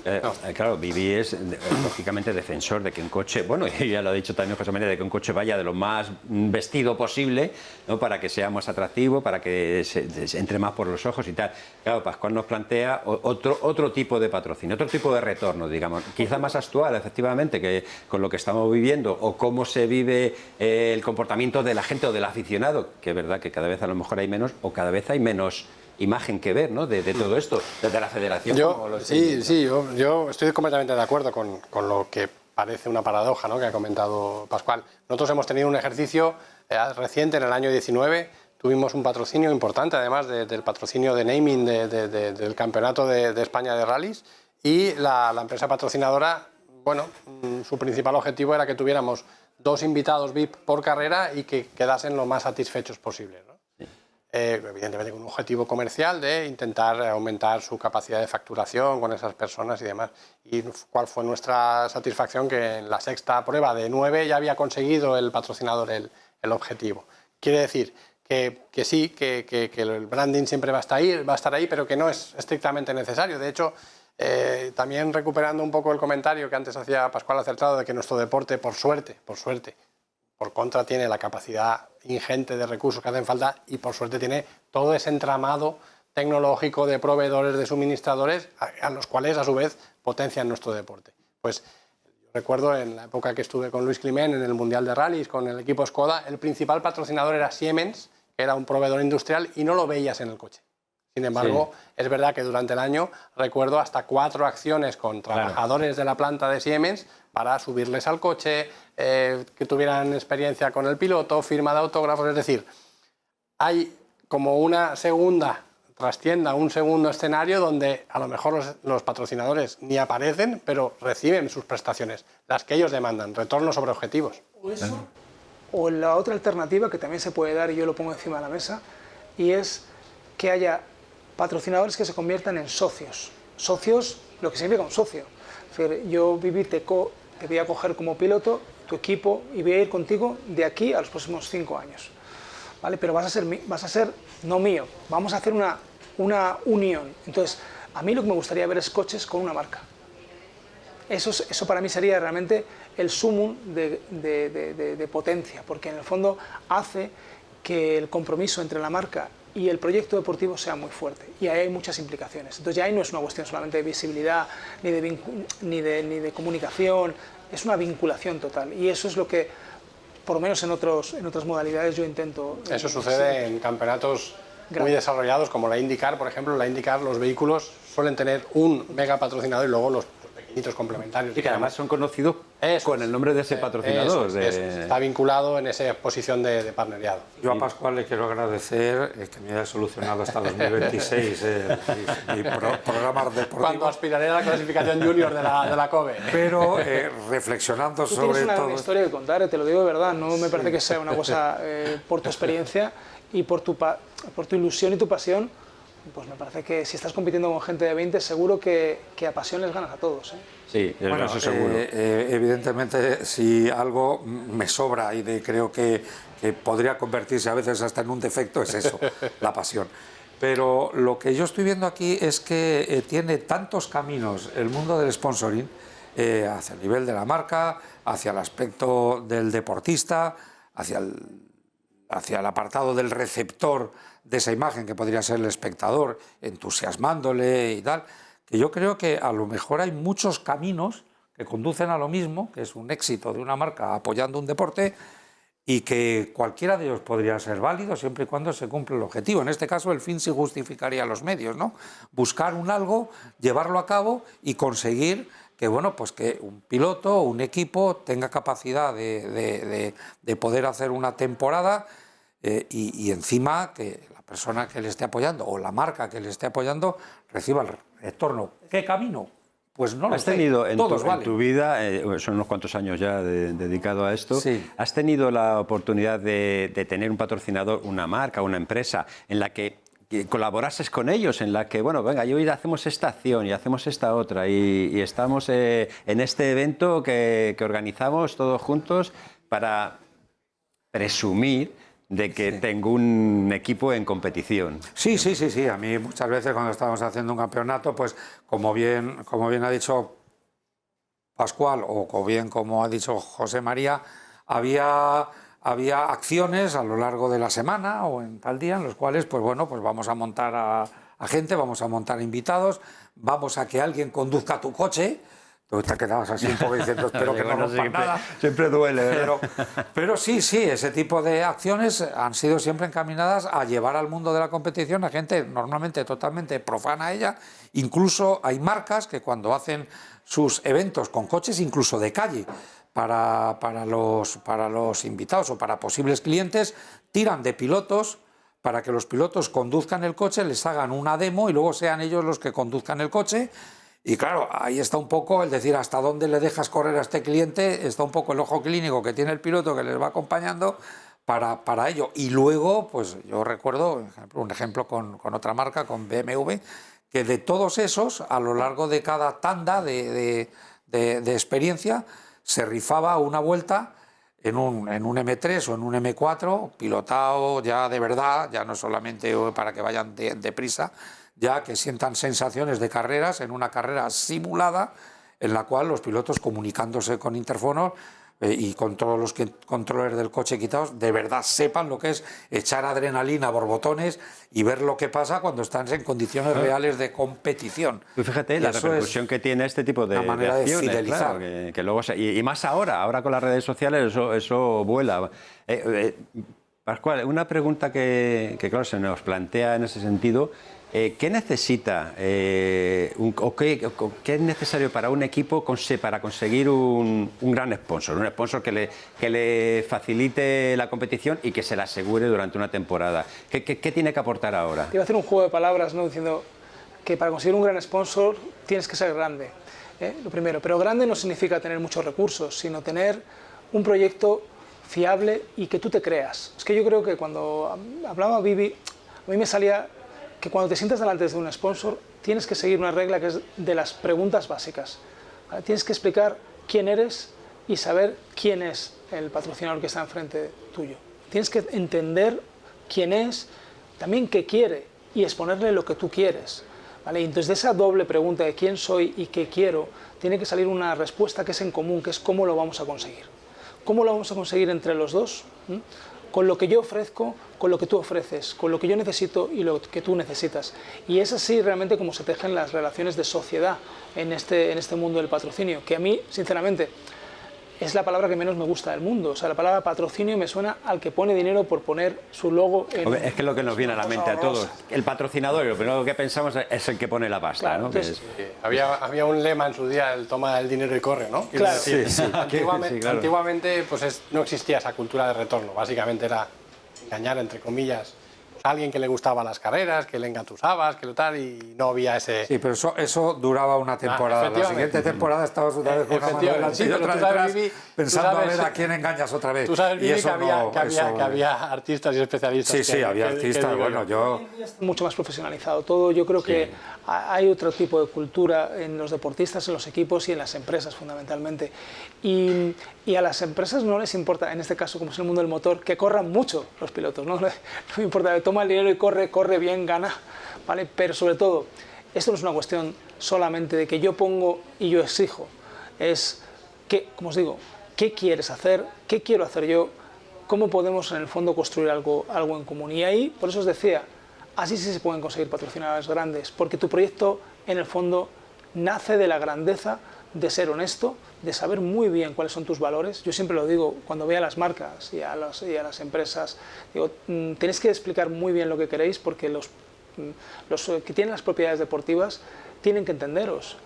Claro, Vivi es lógicamente defensor de que un coche, bueno, y ya lo ha dicho también José María, de que un coche vaya de lo más vestido posible, ¿no? Para que sea más atractivo, para que se entre más por los ojos y tal. Claro, Pascual nos plantea otro tipo de patrocinio, otro tipo de retorno, digamos, quizá más actual, efectivamente, que con lo que estamos viviendo o cómo se vive el comportamiento de la gente o del aficionado, que es verdad que cada vez a lo mejor hay menos o cada vez hay menos imagen que ver, ¿no? de todo esto, desde la federación. Yo estoy completamente de acuerdo con lo que parece una paradoja, ¿no? Que ha comentado Pascual. Nosotros hemos tenido un ejercicio reciente, en el año 19, tuvimos un patrocinio importante, además del patrocinio de naming del Campeonato de España de Rallys, y la empresa patrocinadora, bueno, su principal objetivo era que tuviéramos 2 invitados VIP por carrera y que quedasen lo más satisfechos posible, ¿no? Evidentemente con un objetivo comercial de intentar aumentar su capacidad de facturación con esas personas y demás. ¿Y cuál fue nuestra satisfacción? Que en la 6ª prueba de 9 ya había conseguido el patrocinador el objetivo. Quiere decir que sí, que el branding siempre va a estar ahí, pero que no es estrictamente necesario. De hecho, también recuperando un poco el comentario que antes hacía Pascual acertado de que nuestro deporte, por suerte, por contra tiene la capacidad ingente de recursos que hacen falta y por suerte tiene todo ese entramado tecnológico de proveedores, de suministradores, a los cuales a su vez potencian nuestro deporte. Pues yo recuerdo en la época que estuve con Luis Climent en el Mundial de Rallys con el equipo Skoda, el principal patrocinador era Siemens, que era un proveedor industrial, y no lo veías en el coche. Sin embargo, es verdad que durante el año recuerdo hasta 4 acciones con trabajadores de la planta de Siemens para subirles al coche, que tuvieran experiencia con el piloto, firma de autógrafos. Es decir, hay como una segunda trastienda, un segundo escenario donde a lo mejor los patrocinadores ni aparecen, pero reciben sus prestaciones, las que ellos demandan, retorno sobre objetivos. O la otra alternativa que también se puede dar, y yo lo pongo encima de la mesa, y es que haya patrocinadores que se conviertan en socios. Socios, lo que significa un socio. Es decir, yo, Vivi, te voy a coger como piloto, tu equipo y voy a ir contigo de aquí a los próximos 5 años. ¿Vale? Pero vas a ser no mío, vamos a hacer una unión. Entonces, a mí lo que me gustaría ver es coches con una marca. Eso para mí sería realmente el sumum de potencia, porque en el fondo hace que el compromiso entre la marca y el proyecto deportivo sea muy fuerte, y ahí hay muchas implicaciones. Entonces ya ahí no es una cuestión solamente de visibilidad ni de comunicación, es una vinculación total, y eso es lo que, por lo menos en otras modalidades, yo intento. Eso sucede en campeonatos muy desarrollados como la IndyCar, por ejemplo. La IndyCar, los vehículos suelen tener un mega patrocinador y luego los pequeñitos complementarios. Y que además son conocidos con el nombre de ese patrocinador. Está vinculado en esa posición de partneriado. Yo a Pascual le quiero agradecer que me haya solucionado hasta 2026 mi programa deportivo. Cuando aspiraré a la clasificación junior de la COBE. Pero reflexionando Tú sobre tienes todo... una historia que contar, te lo digo de verdad, no me parece que sea una cosa por tu experiencia y por tu ilusión y tu pasión. Pues me parece que si estás compitiendo con gente de 20, seguro que a pasión les ganas a todos. Sí, bueno, eso seguro. Evidentemente, si algo me sobra y creo que podría convertirse a veces hasta en un defecto, es eso, la pasión. Pero lo que yo estoy viendo aquí es que tiene tantos caminos el mundo del sponsoring, hacia el nivel de la marca, hacia el aspecto del deportista, hacia el apartado del receptor de esa imagen, que podría ser el espectador, entusiasmándole y tal, que yo creo que a lo mejor hay muchos caminos que conducen a lo mismo, que es un éxito de una marca apoyando un deporte, y que cualquiera de ellos podría ser válido siempre y cuando se cumpla el objetivo. En este caso, el fin sí justificaría los medios, ¿no? Buscar un algo, llevarlo a cabo y conseguir que, bueno, pues que un piloto o un equipo tenga capacidad de poder hacer una temporada y encima que la persona que le esté apoyando o la marca que le esté apoyando reciba el retorno. ¿Qué camino? Pues no lo sé. ¿Has tenido en valen. tu vida, son unos cuantos años ya dedicado a esto, sí, has tenido la oportunidad de tener un patrocinador, una marca, una empresa en la que colaborases con ellos, en la que, bueno, venga, hoy hacemos esta acción y hacemos esta otra y estamos en este evento que organizamos todos juntos para presumir de que tengo un equipo en competición? Sí. A mí muchas veces cuando estábamos haciendo un campeonato, pues como bien ha dicho Pascual o bien como ha dicho José María, había acciones a lo largo de la semana o en tal día en los cuales, pues bueno, pues vamos a montar a gente, vamos a montar invitados, vamos a que alguien conduzca tu coche. Tú te quedabas así un poco diciendo, espero que no rompan nada. Siempre duele, ¿verdad? Pero sí, ese tipo de acciones han sido siempre encaminadas a llevar al mundo de la competición a gente normalmente totalmente profana a ella. Incluso hay marcas que cuando hacen sus eventos con coches, incluso de calle, para los invitados o para posibles clientes, tiran de pilotos para que los pilotos conduzcan el coche, les hagan una demo y luego sean ellos los que conduzcan el coche. Y claro, ahí está un poco el decir hasta dónde le dejas correr a este cliente, está un poco el ojo clínico que tiene el piloto que les va acompañando para ello. Y luego, pues yo recuerdo un ejemplo con otra marca, con BMW, que de todos esos, a lo largo de cada tanda de experiencia, se rifaba una vuelta en un M3 o en un M4, pilotado ya de verdad, ya no solamente para que vayan deprisa, ya que sientan sensaciones de carreras en una carrera simulada en la cual los pilotos, comunicándose con interfonos y con todos los controles del coche quitados, de verdad sepan lo que es echar adrenalina a borbotones y ver lo que pasa cuando están en condiciones reales de competición. Pues fíjate la repercusión que tiene este tipo de acciones, de fidelizar. Claro, que luego y más ahora con las redes sociales eso vuela. Pascual, una pregunta que claro, se nos plantea en ese sentido. ¿Qué necesita o qué es necesario para un equipo para conseguir un gran sponsor? Un sponsor que le facilite la competición y que se la asegure durante una temporada. ¿Qué tiene que aportar ahora? Te iba a hacer un juego de palabras, ¿no? Diciendo que para conseguir un gran sponsor tienes que ser grande, lo primero. Pero grande no significa tener muchos recursos, sino tener un proyecto fiable y que tú te creas. Es que yo creo que cuando hablaba Bibi, a mí me salía que cuando te sientas delante de un sponsor tienes que seguir una regla que es de las preguntas básicas. ¿Vale? Tienes que explicar quién eres, y saber quién es el patrocinador que está enfrente tuyo. Tienes que entender quién es, también qué quiere y exponerle lo que tú quieres. ¿Vale? Y entonces de esa doble pregunta de quién soy y qué quiero, tiene que salir una respuesta que es en común, que es cómo lo vamos a conseguir. ¿Cómo lo vamos a conseguir entre los dos? Con lo que yo ofrezco, con lo que tú ofreces, con lo que yo necesito y lo que tú necesitas. Y es así realmente como se tejen las relaciones de sociedad en este mundo del patrocinio, que a mí, sinceramente, es la palabra que menos me gusta del mundo. O sea, la palabra patrocinio me suena al que pone dinero por poner su logo en... Es que es lo que nos viene a la mente a todos. El patrocinador, lo primero que pensamos es el que pone la pasta, claro, ¿no? Entonces, había un lema en su día, el toma el dinero y corre, ¿no? Claro. Sí, sí. Antiguamente, Sí, claro. antiguamente pues no existía esa cultura de retorno. Básicamente era engañar, entre comillas, a alguien que le gustaba las carreras, que le engatusabas, que lo tal, y no había ese... Sí, pero eso duraba una temporada. La siguiente temporada estabas otra vez con una mano delante y otra detrás, pensando a ver a quién engañas otra vez. Tú sabes, y eso que había artistas y especialistas. Sí, había artistas. Bueno, yo... Está mucho más profesionalizado todo. Yo creo que hay otro tipo de cultura en los deportistas, en los equipos y en las empresas, fundamentalmente. Y a las empresas no les importa, en este caso, como es el mundo del motor, que corran mucho los pilotos. No me importa, toma el dinero y corre bien, gana. ¿Vale? Pero sobre todo, esto no es una cuestión solamente de que yo pongo y yo exijo. Es que, como os digo, ¿qué quieres hacer? ¿Qué quiero hacer yo? ¿Cómo podemos, en el fondo, construir algo en común? Y ahí, por eso os decía, así sí se pueden conseguir patrocinadores grandes, porque tu proyecto, en el fondo, nace de la grandeza de ser honesto, de saber muy bien cuáles son tus valores. Yo siempre lo digo, cuando veo a las marcas y a las empresas, digo, tenéis que explicar muy bien lo que queréis, porque los que tienen las propiedades deportivas tienen que entenderos,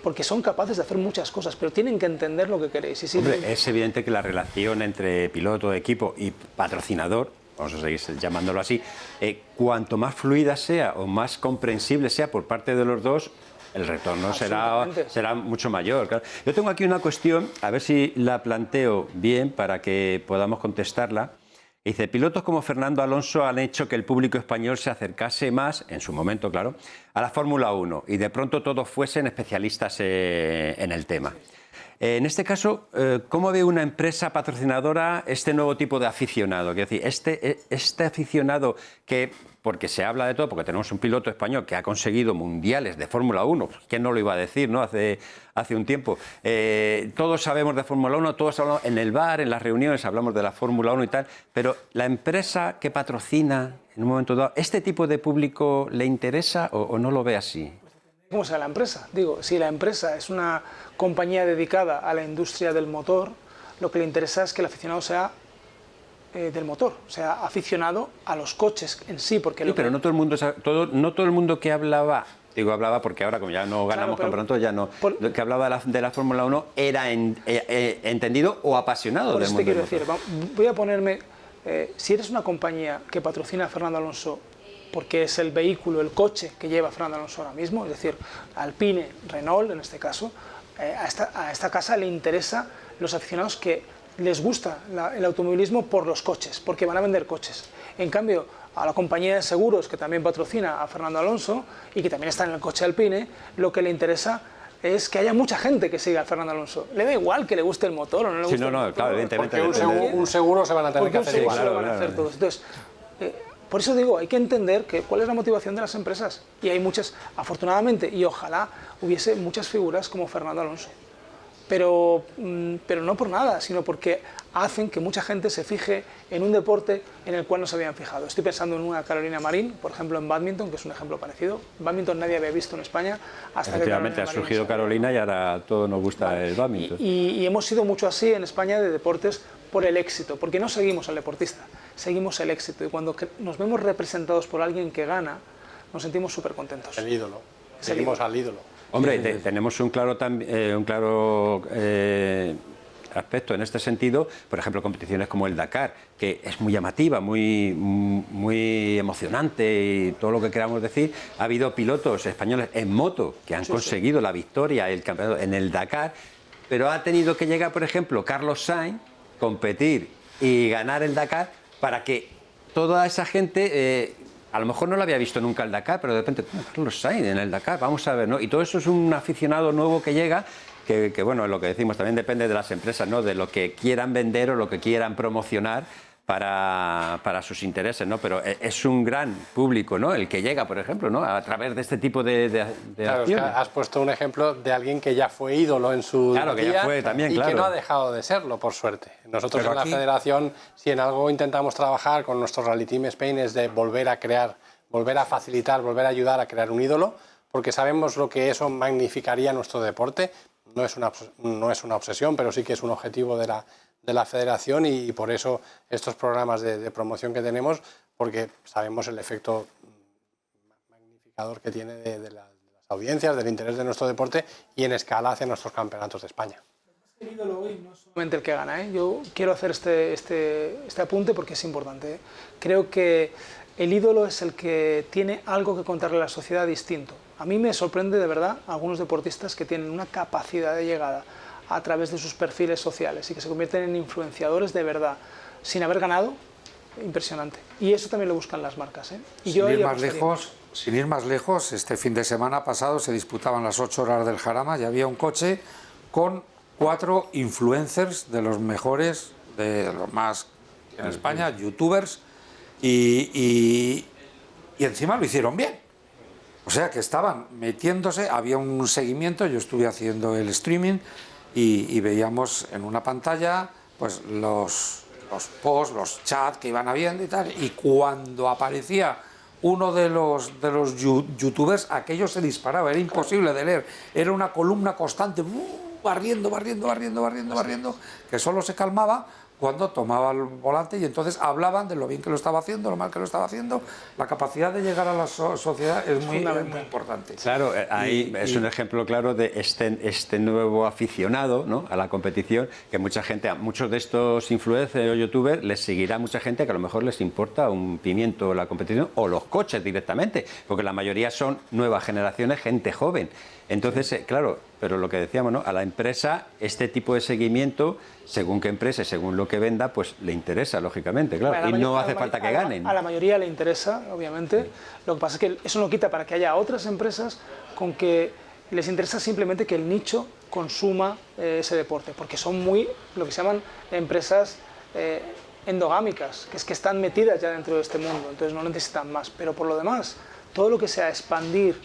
porque son capaces de hacer muchas cosas, pero tienen que entender lo que queréis. Y Hombre, es evidente que la relación entre piloto, equipo y patrocinador, vamos a seguir llamándolo así, cuanto más fluida sea o más comprensible sea por parte de los dos, el retorno será mucho mayor. Claro. Yo tengo aquí una cuestión, a ver si la planteo bien para que podamos contestarla. Dice, pilotos como Fernando Alonso han hecho que el público español se acercase más, en su momento, claro, a la Fórmula 1 y de pronto todos fuesen especialistas en el tema. En este caso, ¿cómo ve una empresa patrocinadora este nuevo tipo de aficionado? Quiero decir, este aficionado que, porque se habla de todo, porque tenemos un piloto español que ha conseguido mundiales de Fórmula 1, ¿quién no lo iba a decir, no? Hace un tiempo. Todos sabemos de Fórmula 1, todos hablamos en el bar, en las reuniones, hablamos de la Fórmula 1 y tal, pero la empresa que patrocina en un momento dado, ¿este tipo de público le interesa o no lo ve así? ¿Cómo sea la empresa? Digo, si la empresa es una compañía dedicada a la industria del motor, lo que le interesa es que el aficionado sea del motor, sea aficionado a los coches en sí. Porque sí, pero no todo el mundo, no todo el mundo que hablaba, digo hablaba porque ahora como ya no ganamos campeonatos, ya no, que hablaba de la Fórmula 1 era entendido o apasionado del mundo del motor. Quiero decir, voy a ponerme, si eres una compañía que patrocina a Fernando Alonso, porque es el vehículo, el coche que lleva Fernando Alonso ahora mismo, es decir, Alpine, Renault en este caso, a esta casa le interesa los aficionados que les gusta el automovilismo por los coches, porque van a vender coches. En cambio, a la compañía de seguros que también patrocina a Fernando Alonso y que también está en el coche Alpine, lo que le interesa es que haya mucha gente que siga a Fernando Alonso. Le da igual que le guste el motor o no le guste el motor. Claro, evidentemente. Porque un seguro se van a tener que hacer igual. Lo van a hacer todos. Entonces, por eso digo, hay que entender cuál es la motivación de las empresas. Y hay muchas, afortunadamente, y ojalá hubiese muchas figuras como Fernando Alonso. Pero no por nada, sino porque hacen que mucha gente se fije en un deporte en el cual no se habían fijado. Estoy pensando en una Carolina Marín, por ejemplo en bádminton, que es un ejemplo parecido. Bádminton nadie había visto en España hasta que Carolina ha surgido Carolina y ahora a todos nos gusta el bádminton. Y hemos sido mucho así en España de deportes por el éxito, porque no seguimos al deportista, seguimos el éxito. Y cuando nos vemos representados por alguien que gana, nos sentimos súper contentos. El ídolo, seguimos al ídolo. Hombre, tenemos un claro aspecto en este sentido, por ejemplo, competiciones como el Dakar, que es muy llamativa, muy emocionante y todo lo que queramos decir. Ha habido pilotos españoles en moto que han conseguido la victoria, el campeonato en el Dakar, pero ha tenido que llegar, por ejemplo, Carlos Sainz, competir y ganar el Dakar para que toda esa gente... a lo mejor no lo había visto nunca el Dakar, pero de repente, Carlos Sainz en el Dakar, vamos a ver, ¿no? Y todo eso es un aficionado nuevo que llega que, bueno, lo que decimos también depende de las empresas, ¿no? De lo que quieran vender o lo que quieran promocionar para sus intereses, ¿no? Pero es un gran público, ¿no? El que llega, por ejemplo, ¿no? A través de este tipo de claro, acciones. Es que has puesto un ejemplo de alguien que ya fue ídolo en su claro, que ya fue también, y claro. que no ha dejado de serlo, por suerte. Nosotros Pero en la aquí... federación, si en algo intentamos trabajar con nuestro Rally Team Spain, es de volver a crear, volver a facilitar, volver a ayudar a crear un ídolo, porque sabemos lo que eso magnificaría nuestro deporte. No es una obsesión, pero sí que es un objetivo de la federación y por eso estos programas de promoción que tenemos, porque sabemos el efecto magnificador que tiene de las audiencias, del interés de nuestro deporte y en escala hacia nuestros campeonatos de España. El ídolo hoy no es solamente el que gana, ¿eh? Yo quiero hacer este apunte porque es importante, ¿eh? Creo que el ídolo es el que tiene algo que contarle a la sociedad distinto. A mí me sorprende de verdad algunos deportistas que tienen una capacidad de llegada a través de sus perfiles sociales y que se convierten en influenciadores de verdad, sin haber ganado, impresionante. Y eso también lo buscan las marcas, ¿eh? Y sin ir más lejos, este fin de semana pasado se disputaban las 8 horas del Jarama y había un coche con 4 influencers de los mejores, de los más en España, youtubers, y encima lo hicieron bien. O sea que estaban metiéndose, había un seguimiento, yo estuve haciendo el streaming y veíamos en una pantalla pues los posts, los chats que iban habiendo y tal, y cuando aparecía uno de los youtubers, aquello se disparaba, era imposible de leer, era una columna constante, barriendo, que solo se calmaba cuando tomaba el volante y entonces hablaban de lo bien que lo estaba haciendo, lo mal que lo estaba haciendo. La capacidad de llegar a la sociedad es muy importante. Claro, ahí es un ejemplo claro de este nuevo aficionado, ¿no?, a la competición, que mucha gente, a muchos de estos influencers o youtubers les seguirá mucha gente que a lo mejor les importa un pimiento la competición o los coches directamente, porque la mayoría son nuevas generaciones, gente joven. Entonces, claro, pero lo que decíamos, ¿no?, a la empresa este tipo de seguimiento, según qué empresa y según lo que venda, pues le interesa, lógicamente, claro, y no hace falta que ganen. A la mayoría le interesa, obviamente. Lo que pasa es que eso no quita para que haya otras empresas con que les interesa simplemente que el nicho consuma ese deporte, porque son muy, lo que se llaman empresas endogámicas, que es que están metidas ya dentro de este mundo, entonces no necesitan más. Pero por lo demás, todo lo que sea expandir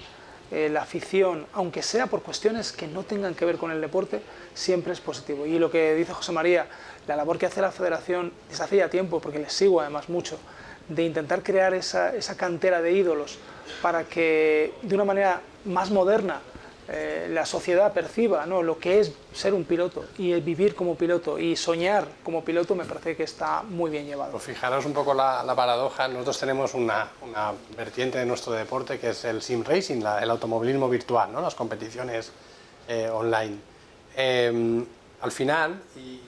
la afición, aunque sea por cuestiones que no tengan que ver con el deporte, siempre es positivo. Y lo que dice José María, la labor que hace la federación desde hace ya tiempo, porque les sigo además mucho, de intentar crear esa cantera de ídolos para que de una manera más moderna la sociedad perciba, ¿no?, lo que es ser un piloto y el vivir como piloto y soñar como piloto, me parece que está muy bien llevado. Pues fijaros un poco la paradoja. Nosotros tenemos una vertiente de nuestro deporte que es el sim racing, el automovilismo virtual, ¿no?, las competiciones online. Al final,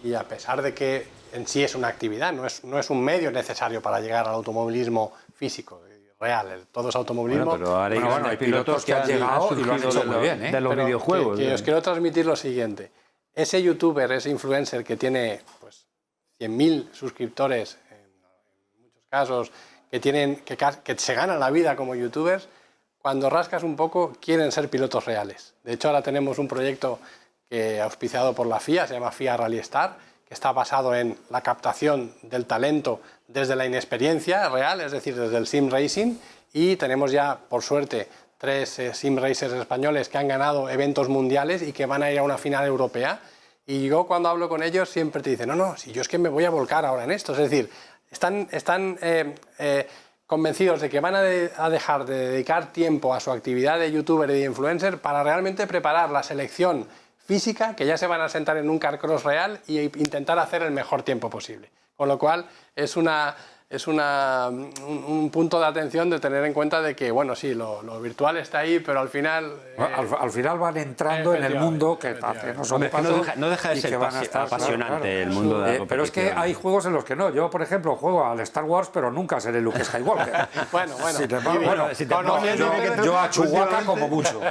y a pesar de que en sí es una actividad, no es un medio necesario para llegar al automovilismo físico, real, todo es automovilismo. Bueno, pero ahora hay pilotos que han llegado y lo han hecho muy bien, ¿eh?, de los videojuegos. Que os quiero transmitir lo siguiente. Ese youtuber, ese influencer que tiene pues 100.000 suscriptores, en muchos casos, que se ganan la vida como youtubers, cuando rascas un poco quieren ser pilotos reales. De hecho, ahora tenemos un proyecto auspiciado por la FIA, se llama FIA Rally Star, que está basado en la captación del talento desde la inexperiencia real, es decir, desde el sim racing, y tenemos ya, por suerte, 3 sim racers españoles que han ganado eventos mundiales y que van a ir a una final europea. Y yo cuando hablo con ellos siempre te dicen, no, si yo es que me voy a volcar ahora en esto. Es decir, están convencidos de que van a dejar de dedicar tiempo a su actividad de youtuber y de influencer para realmente preparar la selección física, que ya se van a sentar en un carcross real e intentar hacer el mejor tiempo posible. Con lo cual es un punto de atención de tener en cuenta de que, bueno, sí, lo virtual está ahí, pero al final... al final van entrando en el mundo que no deja de ser apasionante el mundo de la competición. Pero es que hay juegos en los que no. Yo, por ejemplo, juego al Star Wars, pero nunca seré Luke Skywalker. Yo a Chewbacca como mucho.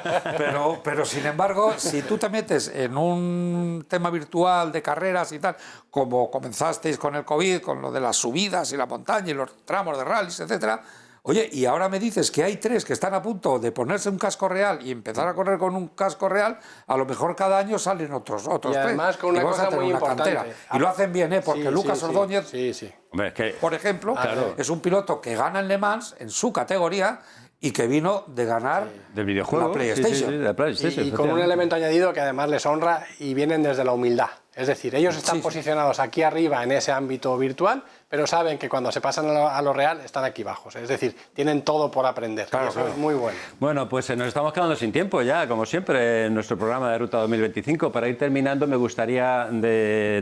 Pero sin embargo, si tú te metes en un tema virtual de carreras y tal, como comenzasteis con el COVID, con lo de las subidas y la montaña y los tramos de rallies, etcétera, Oye, y ahora me dices que hay 3 que están a punto de ponerse un casco real y empezar a correr con un casco real, a lo mejor cada año salen otros y 3. además con una cosa muy importante. Y lo hacen bien, porque Sí, Lucas sí, Ordóñez, sí. Hombre, es que por ejemplo, es un piloto que gana en Le Mans en su categoría y que vino de ganar del videojuego, la PlayStation. de la PlayStation, Y con un elemento añadido que además les honra y vienen desde la humildad. Es decir, ellos están posicionados aquí arriba en ese ámbito virtual, pero saben que cuando se pasan a lo real están aquí bajos. Es decir, tienen todo por aprender. Claro, y eso es muy bueno. Bueno, pues nos estamos quedando sin tiempo ya, como siempre, en nuestro programa de Ruta 2025. Para ir terminando, me gustaría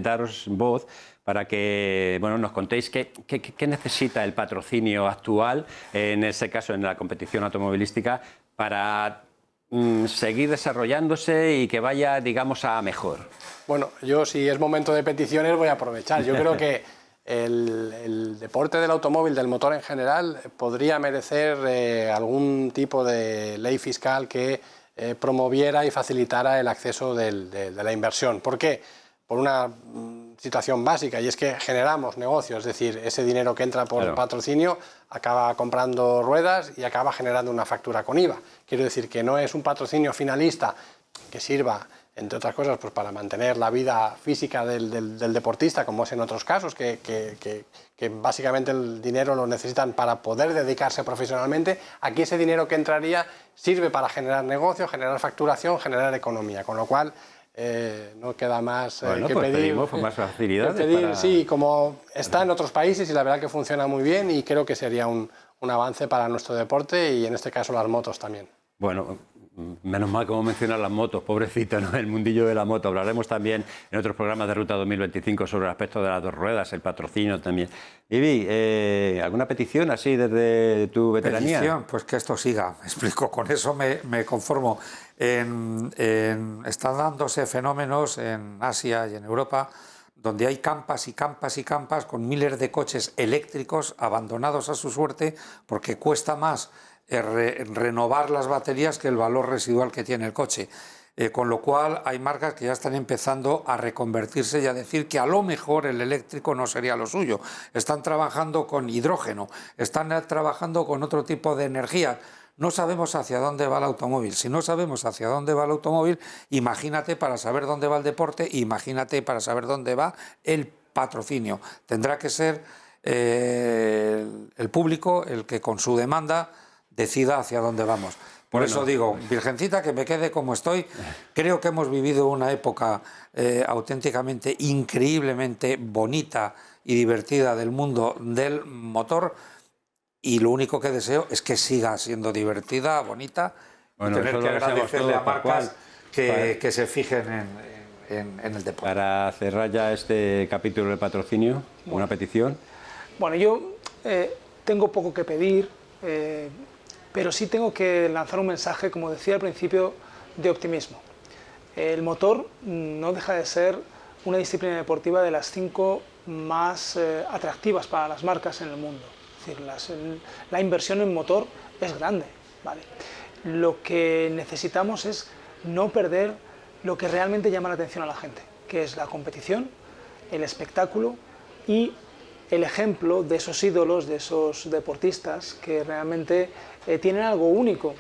daros voz para que nos contéis qué necesita el patrocinio actual, en ese caso en la competición automovilística, para seguir desarrollándose y que vaya, digamos, a mejor. Bueno, yo si es momento de peticiones voy a aprovechar. Yo creo que el deporte del automóvil, del motor en general, podría merecer algún tipo de ley fiscal que promoviera y facilitara el acceso de la inversión. ¿Por qué? Por una situación básica, y es que generamos negocios, es decir, ese dinero que entra por patrocinio acaba comprando ruedas y acaba generando una factura con IVA. Quiero decir que no es un patrocinio finalista que sirva, entre otras cosas, pues para mantener la vida física del deportista, como es en otros casos, que básicamente el dinero lo necesitan para poder dedicarse profesionalmente. Aquí ese dinero que entraría sirve para generar negocio, generar facturación, generar economía, con lo cual no queda más que pues pedir. Más facilidades. Sí, como está en otros países y la verdad que funciona muy bien, y creo que sería un avance para nuestro deporte y en este caso las motos también. Bueno, menos mal como mencionar las motos, pobrecito, ¿no? El mundillo de la moto. Hablaremos también en otros programas de Ruta 2025 sobre el aspecto de las 2 ruedas, el patrocinio también. Ibi, ¿alguna petición así desde tu veteranía? Petición, pues que esto siga, me explico, con eso me conformo. Están dándose fenómenos en Asia y en Europa donde hay campas y campas y campas con miles de coches eléctricos abandonados a su suerte porque cuesta más renovar las baterías que el valor residual que tiene el coche. Con lo cual hay marcas que ya están empezando a reconvertirse y a decir que a lo mejor el eléctrico no sería lo suyo. Están trabajando con hidrógeno, están trabajando con otro tipo de energía. No sabemos hacia dónde va el automóvil. Si no sabemos hacia dónde va el automóvil, imagínate para saber dónde va el deporte, imagínate para saber dónde va el patrocinio. Tendrá que ser el público el que con su demanda decida hacia dónde vamos. Por eso digo, Virgencita, que me quede como estoy. Creo que hemos vivido una época auténticamente, increíblemente bonita y divertida del mundo del motor, y lo único que deseo es que siga siendo divertida, bonita, y tener que agradecerle a marcas que se fijen en el deporte. Para cerrar ya este capítulo de patrocinio, una petición. Bueno, yo tengo poco que pedir, pero sí tengo que lanzar un mensaje, como decía al principio, de optimismo. El motor no deja de ser una disciplina deportiva de las 5 más atractivas para las marcas en el mundo. Es decir, la inversión en motor es grande, ¿vale? Lo que necesitamos es no perder lo que realmente llama la atención a la gente, que es la competición, el espectáculo y el ejemplo de esos ídolos, de esos deportistas que realmente tienen algo único,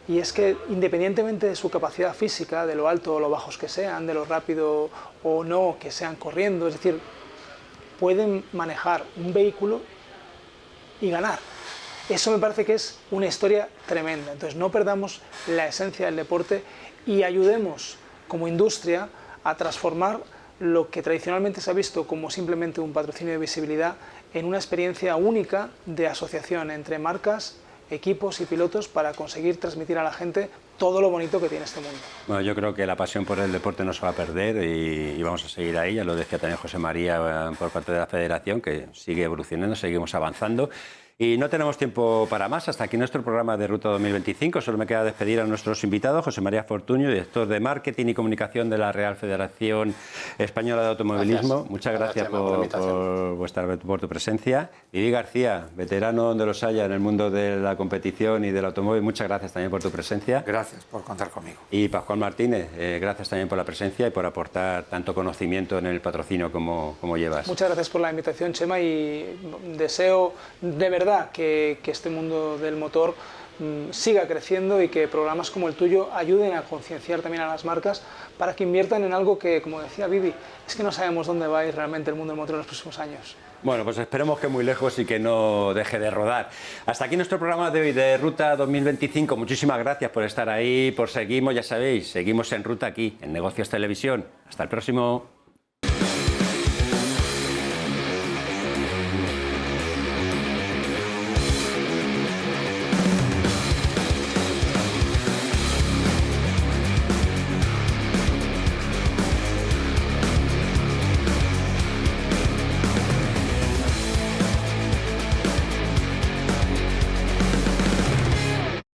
y es que independientemente de su capacidad física, de lo alto o lo bajos que sean, de lo rápido o no que sean corriendo, es decir, pueden manejar un vehículo y ganar. Eso me parece que es una historia tremenda. Entonces no perdamos la esencia del deporte y ayudemos como industria a transformar lo que tradicionalmente se ha visto como simplemente un patrocinio de visibilidad en una experiencia única de asociación entre marcas, equipos y pilotos para conseguir transmitir a la gente todo lo bonito que tiene este mundo. Bueno, yo creo que la pasión por el deporte no se va a perder y vamos a seguir ahí. Ya lo decía también José María por parte de la Federación, que sigue evolucionando, seguimos avanzando. Y no tenemos tiempo para más. Hasta aquí nuestro programa de Ruta 2025. Solo me queda despedir a nuestros invitados. José María Fortuño, director de Marketing y Comunicación de la Real Federación Española de Automovilismo. Gracias. Muchas gracias por tu presencia. Ibi García, veterano donde los haya en el mundo de la competición y del automóvil. Muchas gracias también por tu presencia. Gracias por contar conmigo. Y Pascual Martínez, gracias también por la presencia y por aportar tanto conocimiento en el patrocinio como llevas. Muchas gracias por la invitación, Chema, y deseo de verdad verdad que este mundo del motor siga creciendo y que programas como el tuyo ayuden a concienciar también a las marcas para que inviertan en algo que, como decía Vivi, es que no sabemos dónde va a ir realmente el mundo del motor en los próximos años. Bueno, pues esperemos que muy lejos y que no deje de rodar. Hasta aquí nuestro programa de hoy de Ruta 2025. Muchísimas gracias por estar ahí, por seguirnos, ya sabéis, seguimos en Ruta aquí, en Negocios Televisión. Hasta el próximo.